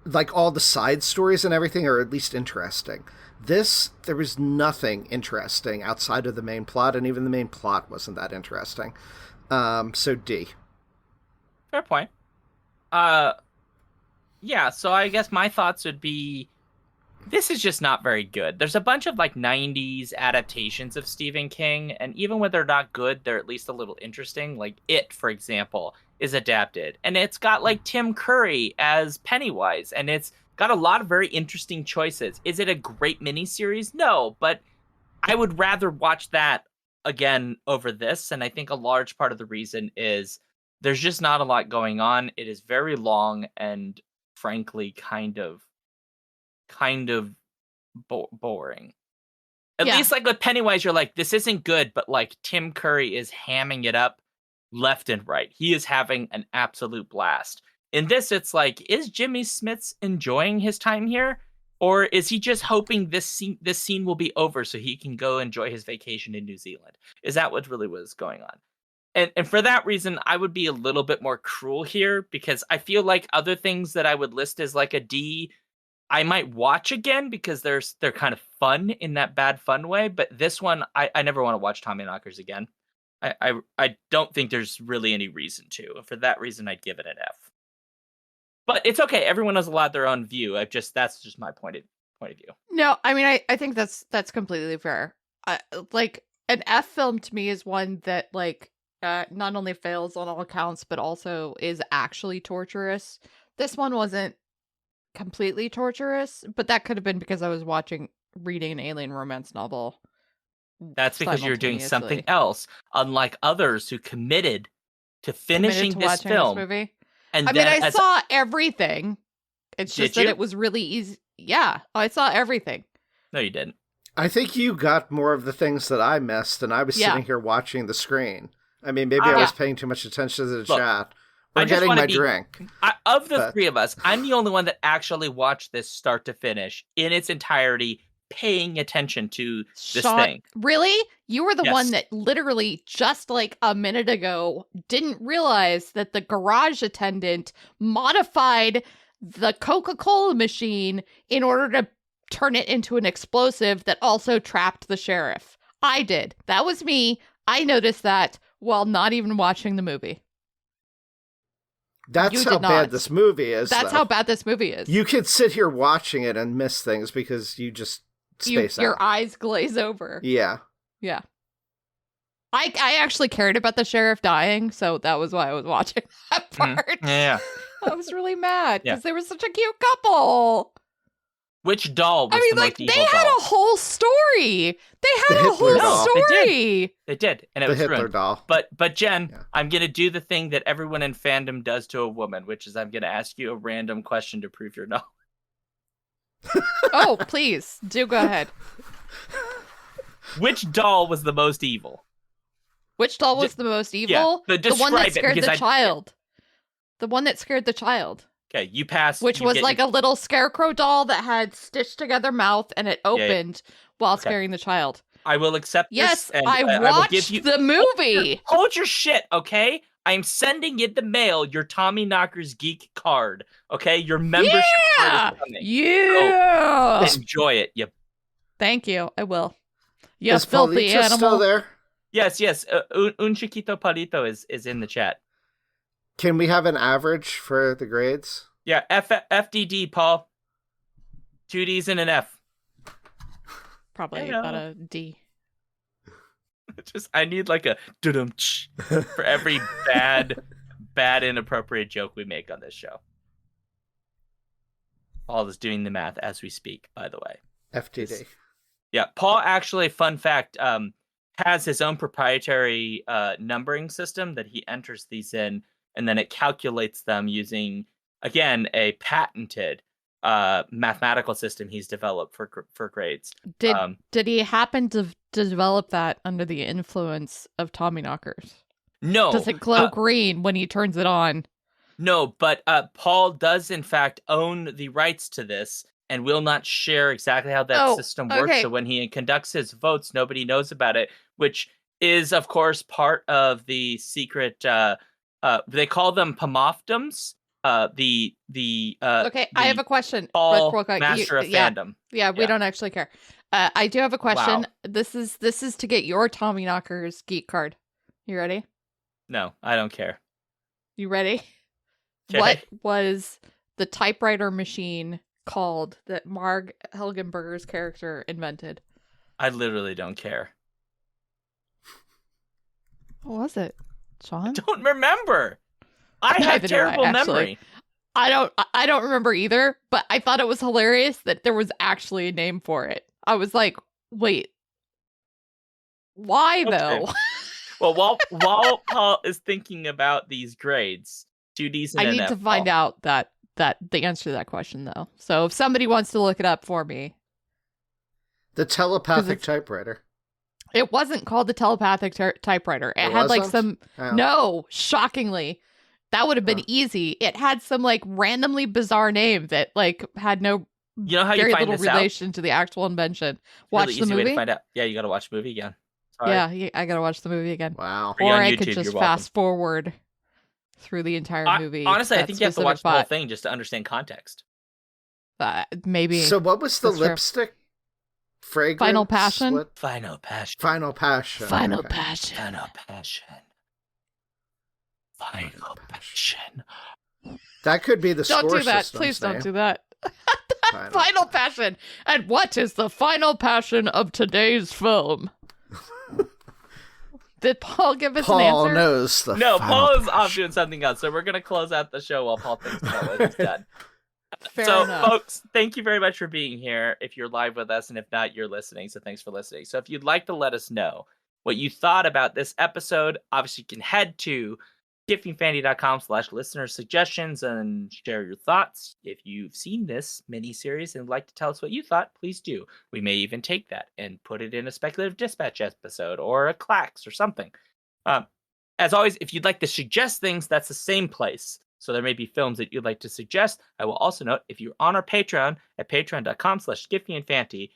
Like, all the side stories and everything are at least interesting. There was nothing interesting outside of the main plot, and even the main plot wasn't that interesting. So D. Fair point. Yeah, so I guess my thoughts would be, this is just not very good. There's a bunch of, like, 90s adaptations of Stephen King, and even when they're not good, they're at least a little interesting. Like, It, for example, is adapted, and it's got, like, Tim Curry as Pennywise, and it's got a lot of very interesting choices. Is it a great miniseries? No, but I would rather watch that again over this, and I think a large part of the reason is there's just not a lot going on. It is very long and, frankly, kind of boring. At least, like, with Pennywise, you're like, this isn't good, but, like, Tim Curry is hamming it up left and right. He is having an absolute blast. In this, it's like, is Jimmy Smits enjoying his time here? Or is he just hoping this scene will be over so he can go enjoy his vacation in New Zealand? Is that what really was going on? And for that reason, I would be a little bit more cruel here, because I feel like other things that I would list as like a D, I might watch again because they're kind of fun in that bad fun way. But this one, I never want to watch Tommyknockers again. I don't think there's really any reason to. For that reason, I'd give it an F. But it's okay. Everyone has allowed their own view. That's just my point of view. No, I mean, I think that's completely fair. Like, an F film to me is one that, like, not only fails on all accounts, but also is actually torturous. This one wasn't completely torturous, but that could have been because I was reading an alien romance novel. That's because you're doing something else, unlike others who committed to finishing this film. This movie. And I mean, I saw everything. It's just that you? it was really easy. Yeah, I saw everything. No, you didn't. I think you got more of the things that I missed, and I was sitting here watching the screen. I mean, maybe I was paying too much attention to the chat. Or getting my drink. Of the three of us, I'm the only one that actually watched this start to finish in its entirety, paying attention to this thing. Really? You were the one that literally just like a minute ago didn't realize that the garage attendant modified the Coca-Cola machine in order to turn it into an explosive that also trapped the sheriff. I did. That was me. I noticed that while not even watching the movie. That's how bad this movie is. That's how bad this movie is. You could sit here watching it and miss things because you just space out. Your eyes glaze over. Yeah. Yeah. I actually cared about the sheriff dying, so that was why I was watching that part. Yeah. I was really mad because they were such a cute couple. Which doll was I mean, the like, most they evil had doll? a whole story. They The had a Hitler whole doll. story. They did, and it The was Hitler ruined. doll. But Jen, Yeah. I'm gonna do the thing that everyone in fandom does to a woman, which is I'm gonna ask you a random question to prove your knowledge. Oh, please, do go ahead. Which doll was the most evil? Which doll was the most evil? but The one describe that it, scared because the I- child. The one that scared the child. Okay, you pass. Which you was get like your- a little scarecrow doll that had stitched together mouth and it yeah. opened while Okay. scaring the child. I will accept Yes, this. And I will watched give you... the movie. Hold your shit, okay? I'm sending in the mail your Tommyknockers geek card, okay? Your membership Yeah! card is coming. Yeah! Enjoy it, you... Thank you. I will. You Is filthy Palito animal. still there? Yes. Un chiquito palito is in the chat. Can we have an average for the grades? Yeah, FDD, Paul. 2 Ds and an F. Probably I know. about a D. I need like a dum for every bad inappropriate joke we make on this show. Paul is doing the math as we speak, by the way. FTD. Yeah, Paul actually, fun fact, has his own proprietary numbering system that he enters these in, and then it calculates them using, again, a patented mathematical system he's developed for grades. Did he happen to develop that under the influence of Tommyknockers? No. Does it glow green when he turns it on? No, but Paul does, in fact, own the rights to this and will not share exactly how that system works. okay. So when he conducts his votes, nobody knows about it, which is, of course, part of the secret. They call them pomoptums. Okay, I have a question. Paul, Real quick. master of fandom. Yeah, we Yeah. don't actually care. I do have a question. Wow. This is to get your Tommyknockers geek card. You ready? No, I don't care. You ready? Okay. What was the typewriter machine called that Marg Helgenberger's character invented? I literally don't care. What was it, Sean? Don't remember. I have Neither do I, terrible actually. memory. I don't remember either, but I thought it was hilarious that there was actually a name for it. I was like, wait, why Okay. though? Well, while Paul is thinking about these grades, 2Ds and I an need F, to find Paul. out that the answer to that question though. So if somebody wants to look it up for me. The telepathic it's- typewriter. It wasn't called the telepathic typewriter. It had like wasn't? some Oh. no, shockingly. That would have been Huh. easy. It had some like randomly bizarre name that like had no You know how you very find little this out? relation to the actual invention. Watch Really the easy way to movie. find out. Yeah, you got to watch the movie again. Sorry. Yeah, I gotta watch the movie again. Wow. Free Or on I YouTube, could just you're welcome. fast forward through the entire movie. Honestly, I that think you have to specific watch the whole spot. thing just to understand context. Maybe. So what was the That's true. lipstick fragrance? Final Passion? What? Final passion. Final Passion. Final Okay. Passion. Final passion. Final passion. That could be the Don't score do that. system's Please don't name. do that. Final Final Passion. And what is the final passion of today's film? Did Paul give us an Paul answer? knows the No, final Paul is off passion. doing something else, so we're gonna close out the show while Paul thinks about what he's done. Fair So, enough. folks, thank you very much for being here. If you're live with us, and if not, you're listening. So, thanks for listening. So, if you'd like to let us know what you thought about this episode, obviously, you can head to skiffyandfanty.com/listener suggestions and share your thoughts. If you've seen this miniseries and would like to tell us what you thought, please do. We may even take that and put it in a speculative dispatch episode or a clax or something. As always, if you'd like to suggest things, that's the same place. So there may be films that you'd like to suggest. I will also note, if you're on our Patreon at patreon.com/skiffyandfanty,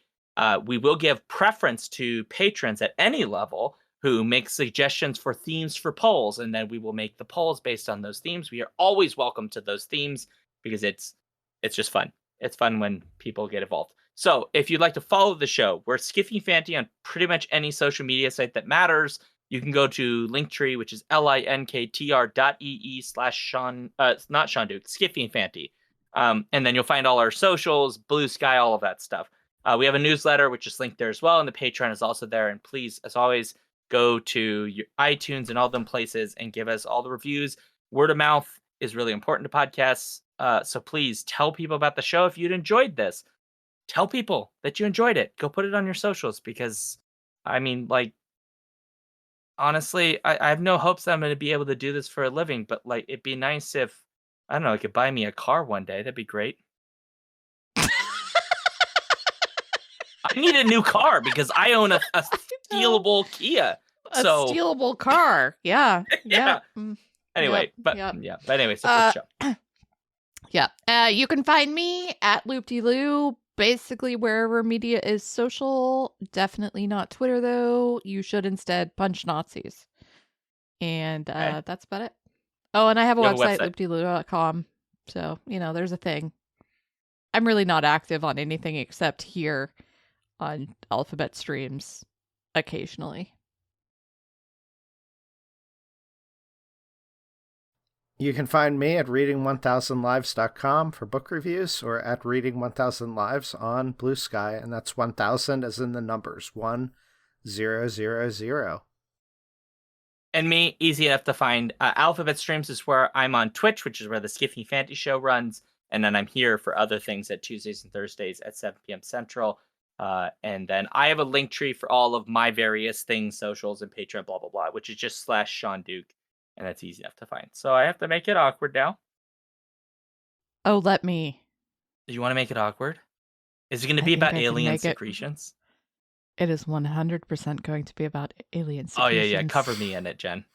we will give preference to patrons at any level who make suggestions for themes for polls, and then we will make the polls based on those themes. We are always welcome to those themes because it's just fun. It's fun when people get involved. So if you'd like to follow the show, we're Skiffy and Fanty on pretty much any social media site that matters. You can go to Linktree, which is linktr.ee/Shaun, not Shaun Duke, Skiffy and Fanty. And then you'll find all our socials, Blue Sky, all of that stuff. We have a newsletter, which is linked there as well, and the Patreon is also there. And please, as always, go to your iTunes and all them places and give us all the reviews. Word of mouth is really important to podcasts. So please tell people about the show if you'd enjoyed this. tell people that you enjoyed it. Go put it on your socials because, I mean, like, honestly, I have no hopes that I'm going to be able to do this for a living, but like, it'd be nice if, I don't know, it could buy me a car one day. That'd be great. I need a new car because I own a stealable Kia. A stealable car. Yeah. Yeah. Anyway, but anyway, so for the show. Yeah. You can find me at Loop-de-Loo, basically wherever media is social. Definitely not Twitter, though. You should instead punch Nazis. And that's about it. Oh, and I have a website, loopdeloo.com. So, there's a thing. I'm really not active on anything except here on Alphabet streams occasionally. You can find me at reading1000lives.com for book reviews or at reading1000lives on Blue Sky, and that's 1000 as in the numbers 1000. And me, easy enough to find. Alphabet Streams is where I'm on Twitch, which is where the Skiffy and Fanty show runs, and then I'm here for other things at Tuesdays and Thursdays at 7 p.m. Central. And then I have a link tree for all of my various things, socials, and Patreon, blah, blah, blah, which is just /Shaun Duke. And that's easy enough to find. So I have to make it awkward now. Oh, let me. Do you want to make it awkward? Is it going to be about alien secretions? It is 100% going to be about alien secretions. Oh, yeah. Cover me in it, Jen.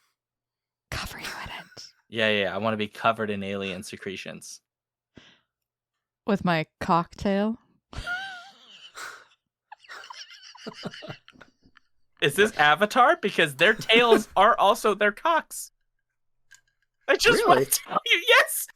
Cover you in it. Yeah. I want to be covered in alien secretions. With my cocktail? Is this Avatar? Because their tails are also their cocks. I just want to tell you, yes.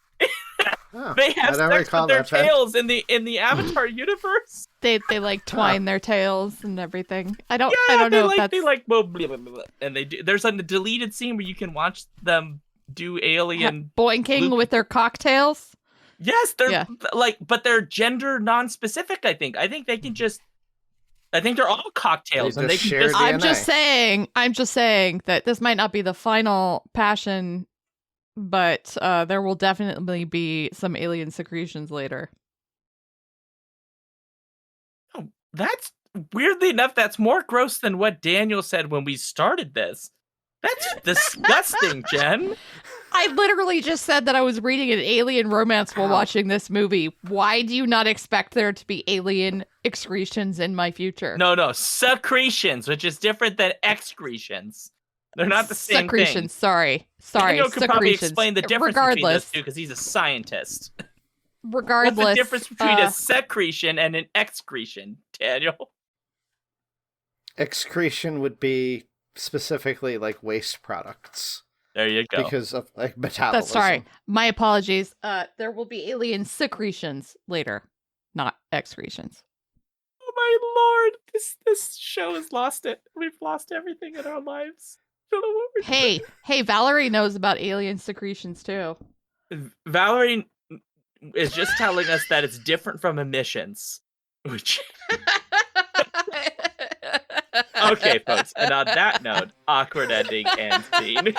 Oh, they have sex with their tails in the Avatar universe. They like twine their tails and everything. I don't know if that's... they like blah, blah, blah, blah, and they do. There's a deleted scene where you can watch them do alien boinking with their cocktails. Yes, they're but they're gender non-specific. I think they can just. I think they're all cocktails, and they can just. I'm just saying that this might not be the final passion, but there will definitely be some alien secretions later. Oh, that's weirdly enough. That's more gross than what Daniel said when we started this. That's disgusting, Jen. I literally just said that I was reading an alien romance while watching this movie. Why do you not expect there to be alien excretions in my future? No, secretions, which is different than excretions. They're not the same thing. Sorry. Daniel could probably explain the difference between those two because he's a scientist. Regardless. What's the difference between a secretion and an excretion, Daniel? Excretion would be specifically like waste products. There you go. Because of like metabolism. Sorry. My apologies. There will be alien secretions later, not excretions. Oh my lord. This show has lost it. We've lost everything in our lives. I don't know what we're doing. Hey, Valerie knows about alien secretions too. Valerie is just telling us that it's different from emissions. Which okay, folks. And on that note, awkward ending and scene.